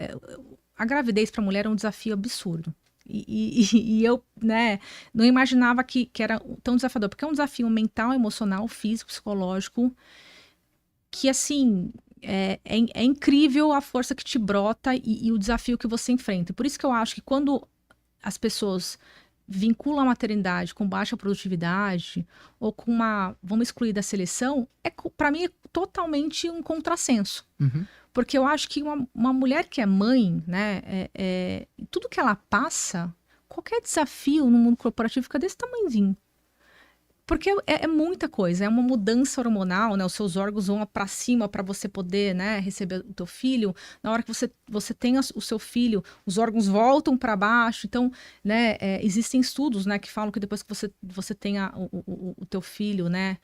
a gravidez para a mulher é um desafio absurdo. E eu, né, não imaginava que era tão desafiador, porque é um desafio mental, emocional, físico, psicológico, que assim. É incrível a força que te brota e o desafio que você enfrenta. Por isso que eu acho que quando as pessoas vinculam a maternidade com baixa produtividade ou com vamos excluir da seleção, para mim é totalmente um contrassenso. Uhum. Porque eu acho que uma mulher que é mãe, né, tudo que ela passa, qualquer desafio no mundo corporativo fica desse tamanhozinho. Porque é muita coisa, é uma mudança hormonal, né? Os seus órgãos vão para cima para você poder, né, receber o teu filho. Na hora que você tem o seu filho, os órgãos voltam para baixo. Então, né, existem estudos, né, que falam que depois que você tem o teu filho, né,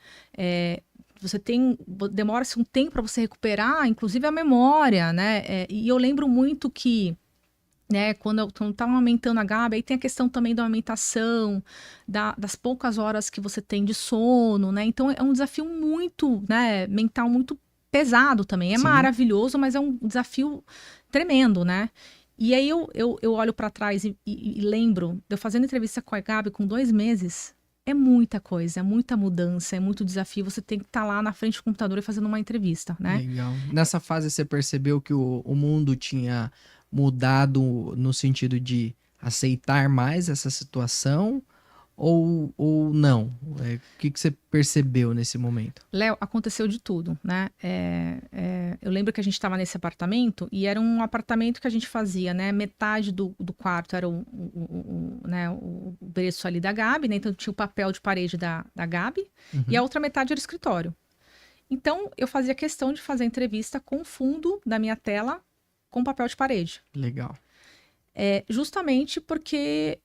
demora-se um tempo para você recuperar, inclusive a memória, né? E eu lembro muito que, né, quando eu estava amamentando a Gabi, aí tem a questão também da amamentação, das poucas horas que você tem de sono, né? Então é um desafio muito, né, mental muito pesado também. É Sim. maravilhoso, mas é um desafio tremendo, né? E aí eu olho para trás e lembro de eu fazendo entrevista com a Gabi com 2 meses. É muita coisa, é muita mudança, é muito desafio. Você tem que estar lá na frente do computador e fazendo uma entrevista, né? Legal. Nessa fase você percebeu que o mundo tinha mudado no sentido de aceitar mais essa situação ou não? O que você percebeu nesse momento? Léo, aconteceu de tudo, né? Eu lembro que a gente estava nesse apartamento e era um apartamento que a gente fazia, né? Metade do quarto era o berço ali da Gabi, né? Então tinha o papel de parede da Gabi e a outra metade era o escritório. Então eu fazia questão de fazer a entrevista com o fundo da minha tela com papel de parede. Legal. Justamente porque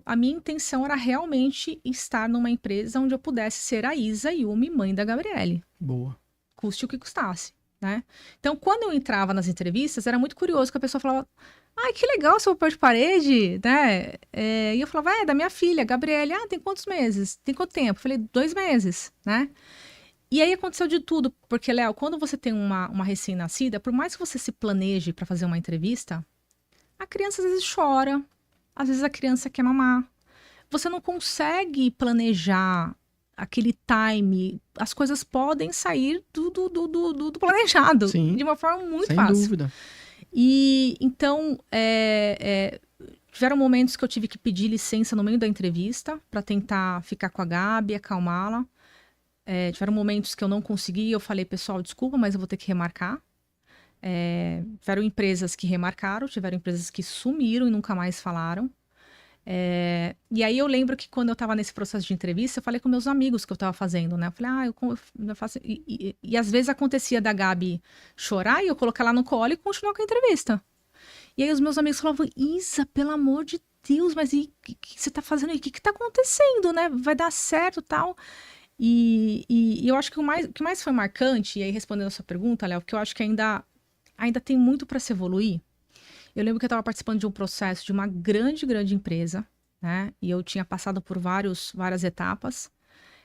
a minha intenção era realmente estar numa empresa onde eu pudesse ser a Isa Yumi, mãe da Gabriele. Boa. Custe o que custasse, né? Então, quando eu entrava nas entrevistas, era muito curioso que a pessoa falava, ai, que legal seu papel de parede, né? E eu falava, é da minha filha, Gabriele. Ah, tem quantos meses? Tem quanto tempo? Eu falei, 2 meses, né? E aí aconteceu de tudo, porque, Léo, quando você tem uma recém-nascida, por mais que você se planeje para fazer uma entrevista, a criança às vezes chora, às vezes a criança quer mamar. Você não consegue planejar aquele time, as coisas podem sair do planejado. Sim, de uma forma muito sem fácil. dúvida. E então, tiveram momentos que eu tive que pedir licença no meio da entrevista para tentar ficar com a Gabi, acalmá-la. Tiveram momentos que eu não consegui, eu falei, pessoal, desculpa, mas eu vou ter que remarcar. Tiveram empresas que remarcaram, tiveram empresas que sumiram e nunca mais falaram. E aí eu lembro que quando eu estava nesse processo de entrevista, eu falei com meus amigos que eu estava fazendo, né? Eu falei, eu faço... E às vezes acontecia da Gabi chorar e eu colocar ela no colo e continuar com a entrevista. E aí os meus amigos falavam, Isa, pelo amor de Deus, mas o que você está fazendo aí? O que está acontecendo, né? Vai dar certo e tal. E eu acho que o que mais foi marcante, e aí respondendo a sua pergunta, Léo, porque eu acho que ainda tem muito para se evoluir. Eu lembro que eu estava participando de um processo de uma grande empresa, né? E eu tinha passado por várias etapas.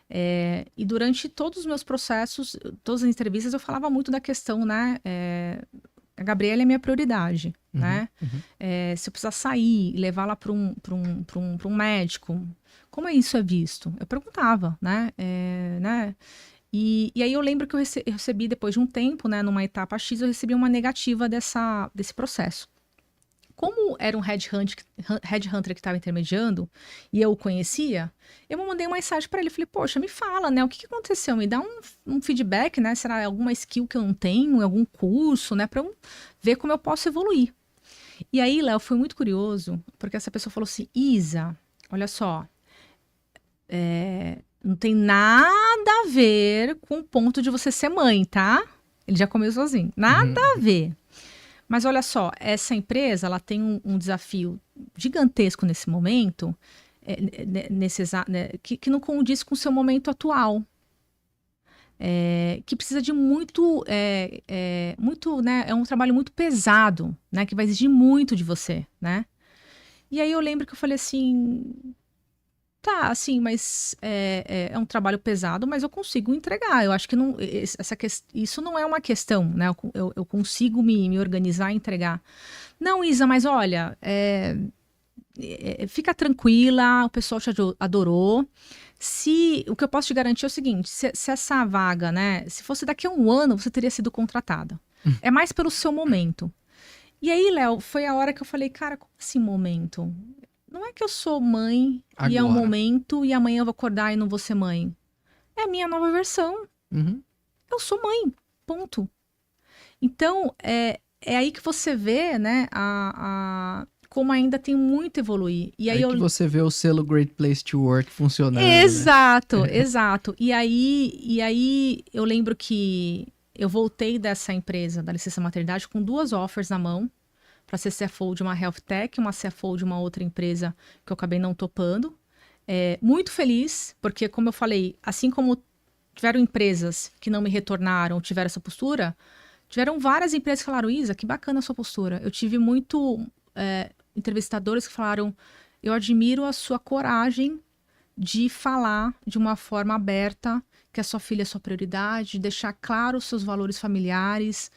E durante todos os meus processos, todas as entrevistas, eu falava muito da questão, né? A Gabriela é minha prioridade, né? Se eu precisar sair e levá-la para um médico, como isso é visto? Eu perguntava, né? E aí eu lembro que eu recebi, depois de um tempo, né? Numa etapa X, eu recebi uma negativa desse processo. Como era um headhunter que estava intermediando e eu o conhecia, eu mandei uma mensagem para ele. Falei, poxa, me fala, né? O que aconteceu? Me dá um feedback, né? Será alguma skill que eu não tenho, algum curso, né? Para eu ver como eu posso evoluir. E aí, Léo, foi muito curioso, porque essa pessoa falou assim, Isa, olha só, não tem nada a ver com o ponto de você ser mãe, tá? Ele já começou assim, nada a ver. Mas olha só, essa empresa, ela tem um desafio gigantesco nesse momento, que não condiz com o seu momento atual. Que precisa de muito, né? É um trabalho muito pesado, né? Que vai exigir muito de você, né? E aí eu lembro que eu falei assim, tá, assim, mas é um trabalho pesado, mas eu consigo entregar. Eu acho que não, isso não é uma questão, né? Eu consigo me organizar e entregar. Não, Isa, mas olha, fica tranquila, o pessoal te adorou. O que eu posso te garantir é o seguinte, se essa vaga, né, se fosse daqui a 1 ano, você teria sido contratada. É mais pelo seu momento. E aí, Léo, foi a hora que eu falei, cara, como assim momento? Não é que eu sou mãe e é um momento e amanhã eu vou acordar e não vou ser mãe. É a minha nova versão. Eu sou mãe, ponto. Então, é aí que você vê, né, como ainda tem muito a evoluir. E aí que você vê o selo Great Place to Work funcionando. Exato, né? Exato. E aí eu lembro que eu voltei dessa empresa, da licença maternidade, com 2 offers na mão, para ser CFO de uma health tech, uma CFO de uma outra empresa que eu acabei não topando. Muito feliz, porque como eu falei, assim como tiveram empresas que não me retornaram, tiveram essa postura, tiveram várias empresas que falaram, Isa, que bacana a sua postura. Eu tive entrevistadores que falaram, eu admiro a sua coragem de falar de uma forma aberta que a sua filha é sua prioridade, de deixar claro os seus valores familiares.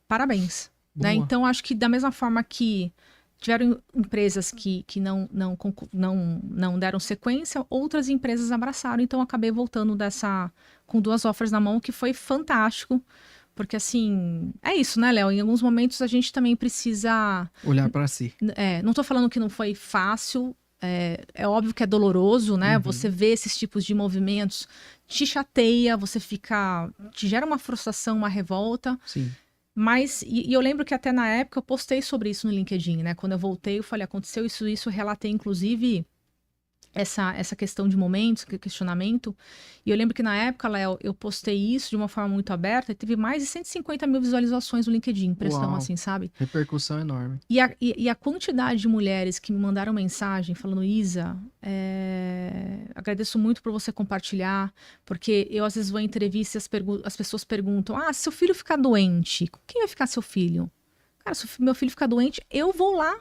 Parabéns. Né? Então, acho que da mesma forma que tiveram empresas que não deram sequência, outras empresas abraçaram. Então, eu acabei voltando com 2 offers na mão, que foi fantástico. Porque, assim, é isso, né, Léo? Em alguns momentos, a gente também precisa... olhar para si. Não tô falando que não foi fácil. É óbvio que é doloroso, né? Você vê esses tipos de movimentos, te chateia, te gera uma frustração, uma revolta. Sim. Mas, e eu lembro que até na época eu postei sobre isso no LinkedIn, né? Quando eu voltei, eu falei, aconteceu isso, relatei, inclusive, essa questão de momentos, questionamento. E eu lembro que na época, Léo, eu postei isso de uma forma muito aberta e teve mais de 150 mil visualizações no LinkedIn, impressão. Uau, assim, sabe? Repercussão enorme. E a quantidade de mulheres que me mandaram mensagem falando, Isa, agradeço muito por você compartilhar, porque eu às vezes vou em entrevista e as pessoas perguntam, se seu filho ficar doente, com quem vai ficar seu filho? Cara, se meu filho ficar doente, eu vou lá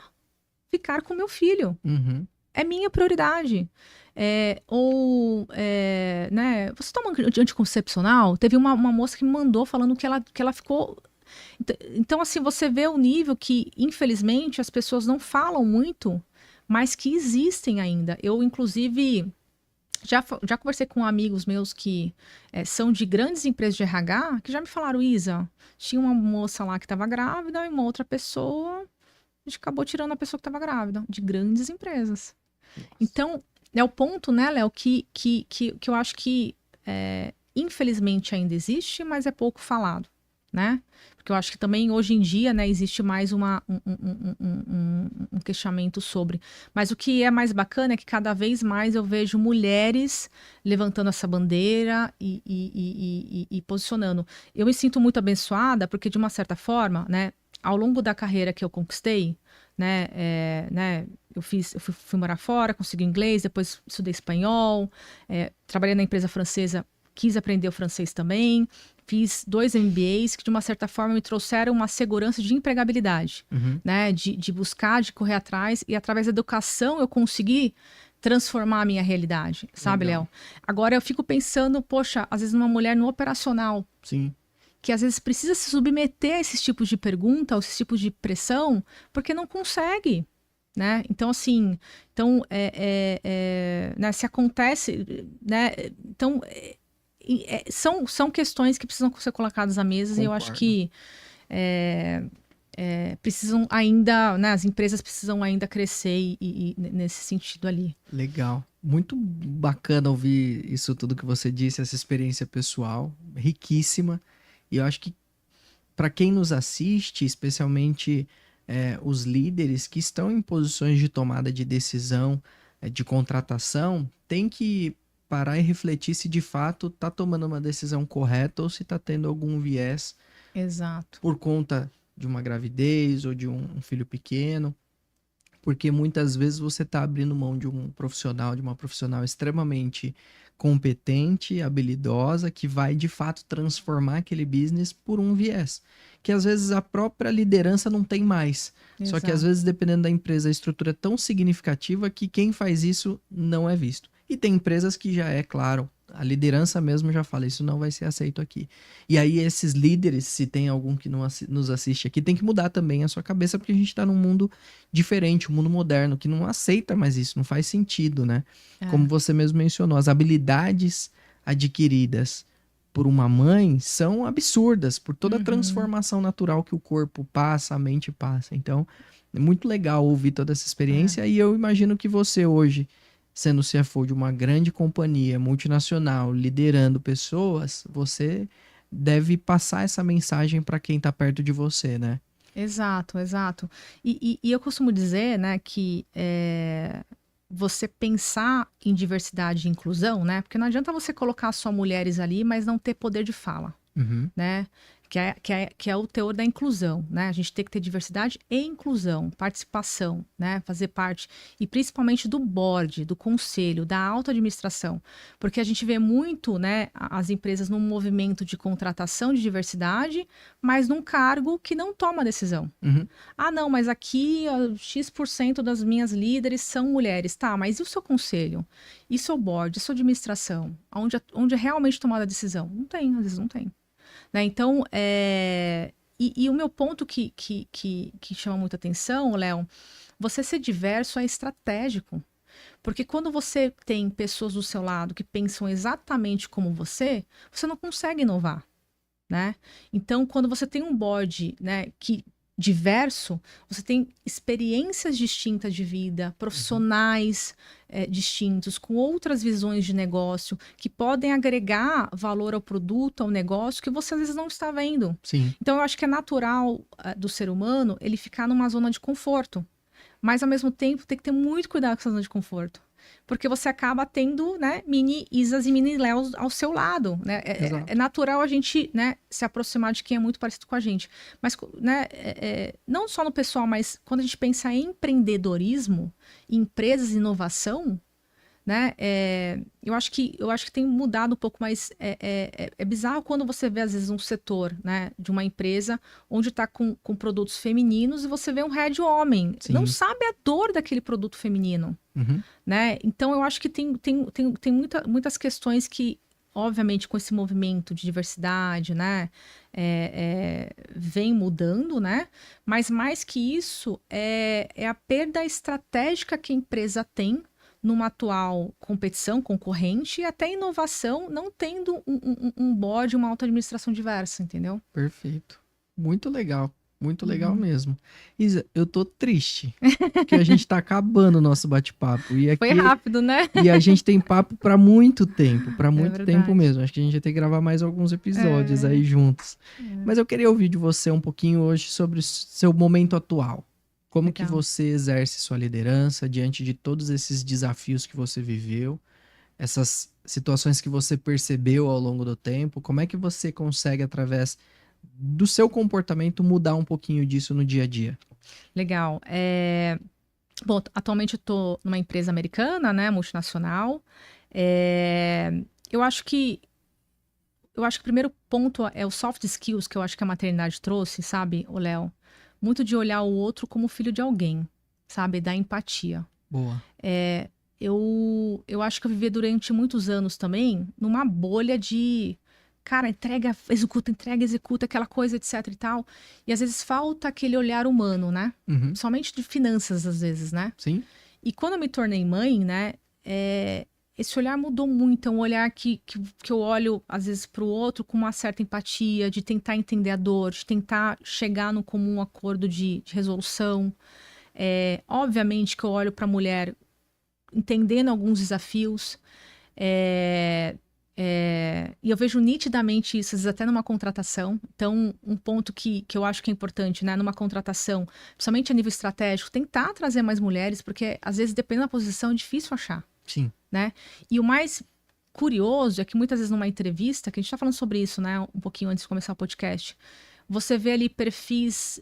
ficar com meu filho. Uhum. É minha prioridade. Né, você toma anticoncepcional? Teve uma moça que me mandou falando que ela ficou... Então, assim, você vê o nível que, infelizmente, as pessoas não falam muito, mas que existem ainda. Eu, inclusive, já conversei com amigos meus que são de grandes empresas de RH, que já me falaram, Isa, tinha uma moça lá que estava grávida e uma outra pessoa, a gente acabou tirando a pessoa que estava grávida, de grandes empresas. Nossa. Então, é o ponto, né, Léo, que eu acho que, infelizmente, ainda existe, mas é pouco falado, né? Porque eu acho que também, hoje em dia, né, existe mais um questionamento sobre. Mas o que é mais bacana é que cada vez mais eu vejo mulheres levantando essa bandeira e posicionando. Eu me sinto muito abençoada, porque, de uma certa forma, né, ao longo da carreira que eu conquistei, né, eu fui morar fora, consegui inglês, depois estudei espanhol, trabalhei na empresa francesa, quis aprender o francês também, fiz 2 MBAs que, de uma certa forma, me trouxeram uma segurança de empregabilidade, né, de buscar, de correr atrás, e através da educação eu consegui transformar a minha realidade, sabe, Léo? Agora eu fico pensando, poxa, às vezes uma mulher no operacional, sim, que às vezes precisa se submeter a esses tipos de pergunta, a esses tipos de pressão, porque não consegue, né? Então, assim, né, se acontece, né? Então, são questões que precisam ser colocadas à mesa. Concordo. E eu acho que precisam ainda, né, as empresas precisam ainda crescer e nesse sentido ali. Legal. Muito bacana ouvir isso tudo que você disse, essa experiência pessoal, riquíssima. E eu acho que para quem nos assiste, especialmente os líderes que estão em posições de tomada de decisão, de contratação, tem que parar e refletir se de fato está tomando uma decisão correta ou se está tendo algum viés. Exato. Por conta de uma gravidez ou de um filho pequeno. Porque muitas vezes você está abrindo mão de um profissional, de uma profissional extremamente competente, habilidosa, que vai de fato transformar aquele business por um viés. Que às vezes a própria liderança não tem mais. Exato. Só que às vezes, dependendo da empresa, a estrutura é tão significativa que quem faz isso não é visto. E tem empresas que já é, claro, a liderança mesmo já fala, isso não vai ser aceito aqui. E aí esses líderes, se tem algum que nos assiste aqui, tem que mudar também a sua cabeça, porque a gente está num mundo diferente, um mundo moderno, que não aceita mais isso, não faz sentido, né? Como você mesmo mencionou, as habilidades adquiridas por uma mãe são absurdas, por toda a transformação natural que o corpo passa, a mente passa. Então, é muito legal ouvir toda essa experiência, e eu imagino que você hoje, sendo CFO de uma grande companhia multinacional, liderando pessoas, você deve passar essa mensagem para quem está perto de você, né? Exato, exato. E eu costumo dizer, né, que você pensar em diversidade e inclusão, né? Porque não adianta você colocar só mulheres ali, mas não ter poder de fala, né? Que é o teor da inclusão, né? A gente tem que ter diversidade e inclusão, participação, né? Fazer parte, e principalmente do board, do conselho, da alta administração, porque a gente vê muito, né, as empresas num movimento de contratação de diversidade, mas num cargo que não toma decisão. Ah, não, mas aqui X% das minhas líderes são mulheres. Tá, mas e o seu conselho? E seu board, e sua administração? Onde é realmente tomada a decisão? Não tem, às vezes não tem. Né? Então, e o meu ponto que chama muita atenção, Léo, você ser diverso é estratégico. Porque quando você tem pessoas do seu lado que pensam exatamente como você não consegue inovar. Né? Então, quando você tem um board, né, diverso, você tem experiências distintas de vida, profissionais distintos, com outras visões de negócio, que podem agregar valor ao produto, ao negócio, que você às vezes não está vendo. Sim. Então, eu acho que é natural do ser humano ele ficar numa zona de conforto. Mas, ao mesmo tempo, tem que ter muito cuidado com essa zona de conforto. Porque você acaba tendo, né, mini Isas e mini Léos ao seu lado, né? É natural a gente, né, se aproximar de quem é muito parecido com a gente. Mas, né, não só no pessoal, mas quando a gente pensa em empreendedorismo, em empresas e inovação, né, eu acho que tem mudado um pouco, mas é bizarro quando você vê, às vezes, um setor, né, de uma empresa onde está com produtos femininos e você vê um head homem. Sim. Não sabe a dor daquele produto feminino. Uhum. Né? Então, eu acho que tem muitas questões que, obviamente, com esse movimento de diversidade, né, vem mudando, né? Mas mais que isso, é a perda estratégica que a empresa tem numa atual competição concorrente e até inovação, não tendo um board, uma alta administração diversa, entendeu? Perfeito. Muito legal. Muito legal mesmo. Isa, eu tô triste, porque a gente tá acabando o nosso bate-papo. Foi rápido, né? E a gente tem papo pra muito tempo, tempo mesmo. Acho que a gente vai ter que gravar mais alguns episódios aí juntos. Mas eu queria ouvir de você um pouquinho hoje sobre o seu momento atual. Como que você exerce sua liderança diante de todos esses desafios que você viveu, essas situações que você percebeu ao longo do tempo, como é que você consegue, através do seu comportamento, mudar um pouquinho disso no dia a dia? Legal. Bom, atualmente eu estou numa empresa americana, né, multinacional. Eu acho que o primeiro ponto é o soft skills, que eu acho que a maternidade trouxe, sabe, o Léo? Muito de olhar o outro como filho de alguém, sabe? Da empatia. Boa. Eu acho que eu vivi durante muitos anos também numa bolha de, cara, entrega, executa, aquela coisa, etc e tal. E às vezes falta aquele olhar humano, né? Uhum. Somente de finanças, às vezes, né? Sim. E quando eu me tornei mãe, né? Esse olhar mudou muito. É um olhar que eu olho, às vezes, para o outro com uma certa empatia, de tentar entender a dor, de tentar chegar no comum acordo de resolução. Obviamente que eu olho para a mulher entendendo alguns desafios. E eu vejo nitidamente isso, às vezes até numa contratação. Então, um ponto que eu acho que é importante, né, numa contratação, principalmente a nível estratégico, tentar trazer mais mulheres, porque às vezes, dependendo da posição, é difícil achar. Sim. Né? E o mais curioso é que muitas vezes numa entrevista, que a gente está falando sobre isso, né, um pouquinho antes de começar o podcast, você vê ali perfis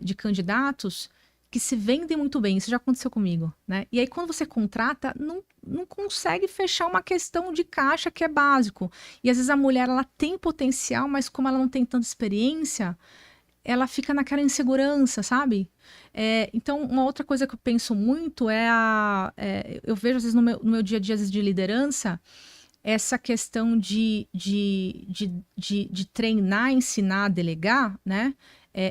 de candidatos que se vendem muito bem. Isso já aconteceu comigo, né? E aí, quando você contrata, não consegue fechar uma questão de caixa que é básico. E às vezes a mulher, ela tem potencial, mas como ela não tem tanta experiência, ela fica naquela insegurança, sabe? Então, uma outra coisa que eu penso muito eu vejo às vezes no meu dia a dia, às vezes, de liderança, essa questão de treinar, ensinar, delegar, né?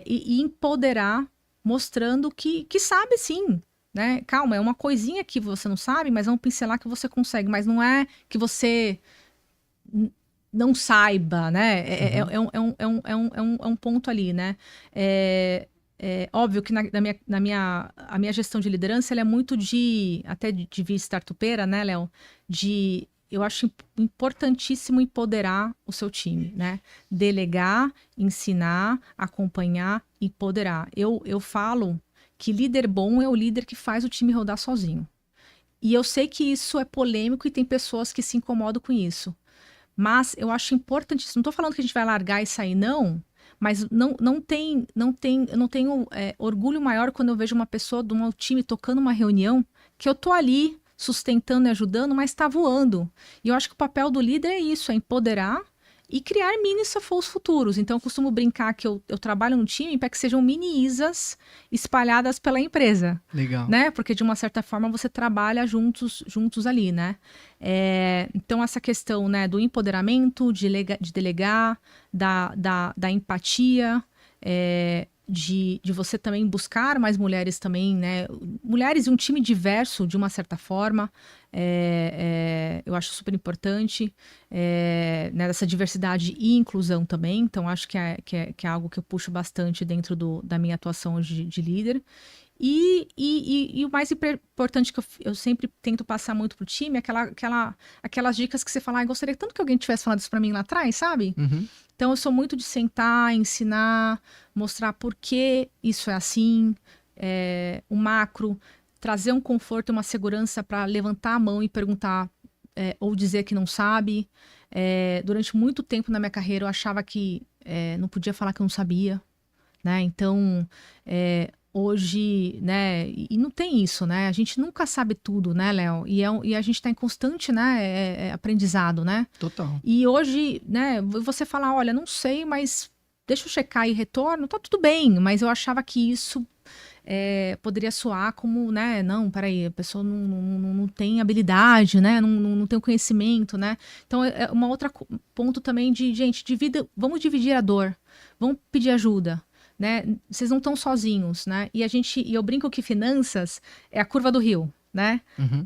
E empoderar, mostrando que sabe sim, né? Calma, é uma coisinha que você não sabe, mas é um pincelar que você consegue. Mas não é que você não saiba, né? É um ponto ali, né? Óbvio que a minha gestão de liderança, ela é muito até de via startupeira, né, Léo? Eu acho importantíssimo empoderar o seu time, né? Delegar, ensinar, acompanhar, empoderar. Eu falo que líder bom é o líder que faz o time rodar sozinho. E eu sei que isso é polêmico e tem pessoas que se incomodam com isso. Mas eu acho importantíssimo. Não estou falando que a gente vai largar e sair, não. Mas eu não tenho orgulho maior quando eu vejo uma pessoa do meu time tocando uma reunião que eu tô ali sustentando e ajudando, mas está voando. E eu acho que o papel do líder é isso, é empoderar e criar mini Safous futuros. Então, eu costumo brincar que eu trabalho no time para que sejam mini Isas espalhadas pela empresa. Legal. Né? Porque, de uma certa forma, você trabalha juntos ali, né? Então, essa questão, né, do empoderamento, de delegar, da empatia, de você também buscar mais mulheres também, né? Mulheres e um time diverso, de uma certa forma, eu acho super importante, né? Dessa diversidade e inclusão também. Então, acho que é algo que eu puxo bastante dentro da minha atuação de líder. E o mais importante que eu sempre tento passar muito pro time é aquelas dicas que você fala, gostaria tanto que alguém tivesse falado isso pra mim lá atrás, sabe? Uhum. Então, eu sou muito de sentar, ensinar, mostrar por que isso é assim, o macro, trazer um conforto, uma segurança para levantar a mão e perguntar ou dizer que não sabe. Durante muito tempo na minha carreira eu achava que não podia falar que eu não sabia, né? Então, hoje, né? E não tem isso, né? A gente nunca sabe tudo, né, Léo? E a gente está em constante, né, aprendizado, né? Total. E hoje, né, você fala, olha, não sei, mas deixa eu checar e retorno, tá tudo bem. Mas eu achava que isso poderia soar como, né, não, peraí, a pessoa não tem habilidade, né, não tem o conhecimento, né. Então, uma outra ponto também de, gente, vamos dividir a dor, vamos pedir ajuda, né, vocês não estão sozinhos, né, e eu brinco que finanças é a curva do rio, né,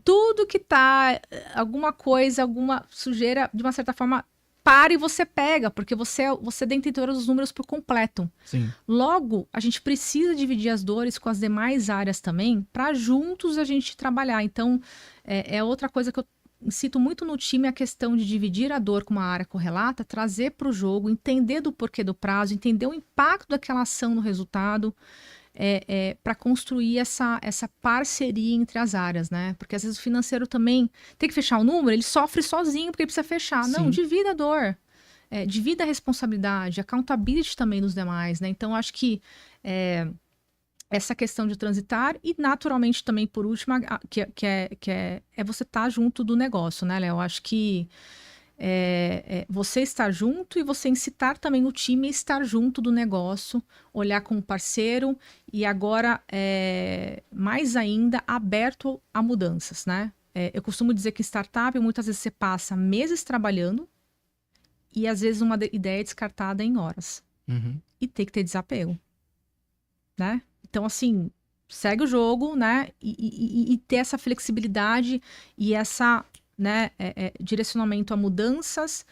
tudo que tá, alguma coisa, alguma sujeira, de uma certa forma, para e você pega, porque você é detentor dos números por completo. Sim. Logo, a gente precisa dividir as dores com as demais áreas também, para juntos a gente trabalhar. Então, outra coisa que eu cito muito no time, a questão de dividir a dor com uma área correlata, trazer para o jogo, entender do porquê do prazo, entender o impacto daquela ação no resultado, para construir essa parceria entre as áreas, né? Porque às vezes o financeiro também tem que fechar o número, ele sofre sozinho porque ele precisa fechar. Sim. Não, divida a dor, divida a responsabilidade, accountability também dos demais, né? Então, acho que essa questão de transitar e, naturalmente, também, por último, que é você estar junto do negócio, né, Léo? Acho que você estar junto e você incitar também o time a estar junto do negócio, olhar como parceiro e agora, mais ainda, aberto a mudanças, né? Eu costumo dizer que em startup, muitas vezes você passa meses trabalhando e, às vezes, uma ideia é descartada em horas. E tem que ter desapego, né? Então, assim, segue o jogo, né? E ter essa flexibilidade e essa... né, direcionamento a mudanças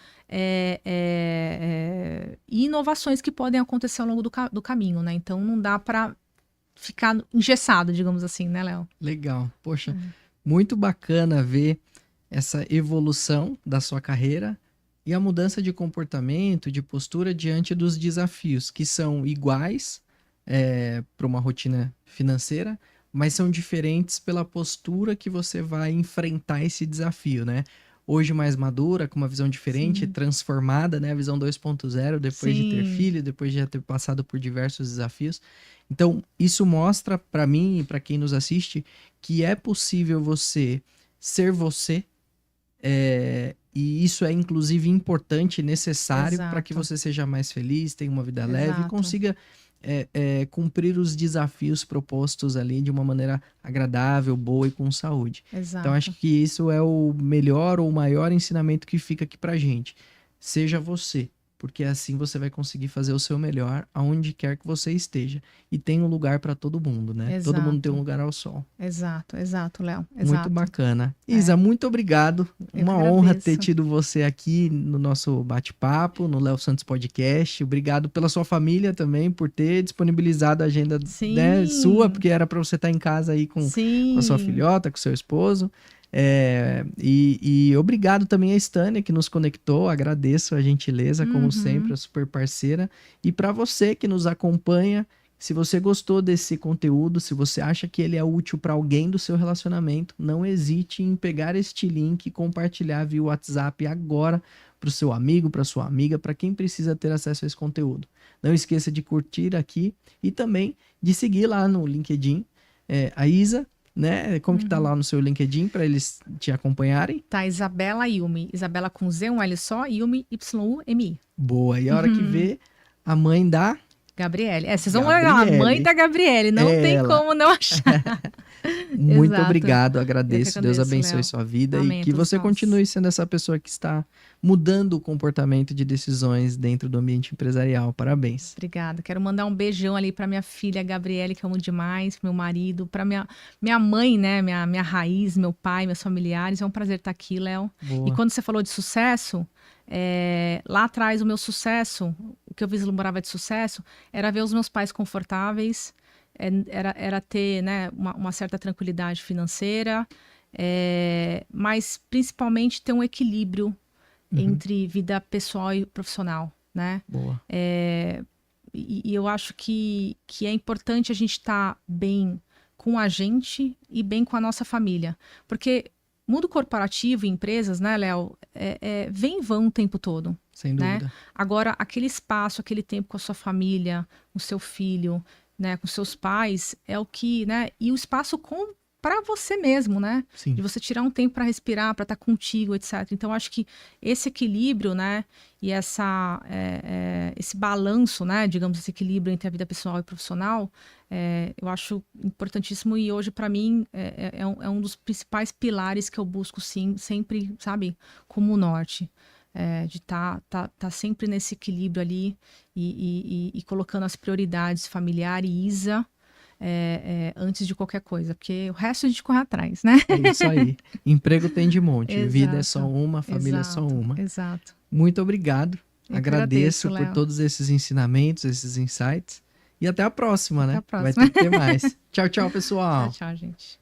e inovações que podem acontecer ao longo do caminho, né? Então, não dá para ficar engessado, digamos assim, né, Léo? Legal. Poxa, muito bacana ver essa evolução da sua carreira e a mudança de comportamento, de postura diante dos desafios, que são iguais para uma rotina financeira, mas são diferentes pela postura que você vai enfrentar esse desafio, né? Hoje mais madura, com uma visão diferente, Sim. Transformada, né? A visão 2.0, depois de ter filho, depois de já ter passado por diversos desafios. Então, isso mostra para mim e para quem nos assiste que é possível você ser você, e isso é inclusive importante e necessário para que você seja mais feliz, tenha uma vida leve e consiga cumprir os desafios propostos ali de uma maneira agradável, boa e com saúde. Exato. Então, acho que isso é o melhor ou o maior ensinamento que fica aqui pra gente. Seja você, porque assim você vai conseguir fazer o seu melhor aonde quer que você esteja. E tem um lugar para todo mundo, né? Exato. Todo mundo tem um lugar ao sol. Exato, Léo. Muito bacana. Isa, muito obrigado. Uma honra ter tido você aqui no nosso bate-papo, no Léo Santos Podcast. Obrigado pela sua família também, por ter disponibilizado a agenda, né, sua, porque era para você estar em casa aí com a sua filhota, com seu esposo. E obrigado também a Stânia que nos conectou, agradeço a gentileza, como sempre, a super parceira. E para você que nos acompanha, se você gostou desse conteúdo, se você acha que ele é útil para alguém do seu relacionamento, não hesite em pegar este link e compartilhar via WhatsApp agora para o seu amigo, para sua amiga, para quem precisa ter acesso a esse conteúdo. Não esqueça de curtir aqui e também de seguir lá no LinkedIn a Isa, né? Como que tá lá no seu LinkedIn para eles te acompanharem? Tá, Isabela Yumi. Isabela com Z, um L só, Yumi, Y-U-M-I. Boa. E a hora que vê a mãe da... Gabriele. Vocês vão olhar a mãe da Gabriele. Não tem como não achar. Muito obrigado, agradeço. Deus abençoe Léo. sua vida. Amém, e que você continue sendo essa pessoa que está mudando o comportamento de decisões dentro do ambiente empresarial. Parabéns. Obrigada. Quero mandar um beijão ali para minha filha Gabriele, que eu amo demais, meu marido, para minha mãe, né, minha raiz, meu pai, meus familiares. É um prazer estar aqui, Léo. E quando você falou de sucesso, lá atrás o meu sucesso, o que eu vislumbrava de sucesso, era ver os meus pais confortáveis, era ter, né, uma certa tranquilidade financeira, mas principalmente ter um equilíbrio entre vida pessoal e profissional, né? Boa. E eu acho que é importante a gente estar bem com a gente e bem com a nossa família. Porque mundo corporativo e empresas, né, Léo, vem e vão o tempo todo. Sem dúvida. Né? Agora, aquele espaço, aquele tempo com a sua família, com o seu filho, né, com seus pais, é o que, né? E o espaço para você mesmo, né? Sim. De você tirar um tempo para respirar, para estar contigo, etc. Então, acho que esse equilíbrio, né? E esse balanço, né? Digamos, esse equilíbrio entre a vida pessoal e profissional, eu acho importantíssimo e hoje, para mim, é um dos principais pilares que eu busco, sim, sempre, sabe? Como o norte. De tá sempre nesse equilíbrio ali e colocando as prioridades familiar e Isa antes de qualquer coisa, porque o resto a gente corre atrás, né? É isso aí. Emprego tem de monte, Exato. Vida é só uma, família é só uma. Exato. Muito obrigado. Agradeço por Léo. todos esses ensinamentos, esses insights. E até a próxima, né? Até a próxima. Vai ter que ter mais. Tchau, tchau, pessoal. Tchau, gente.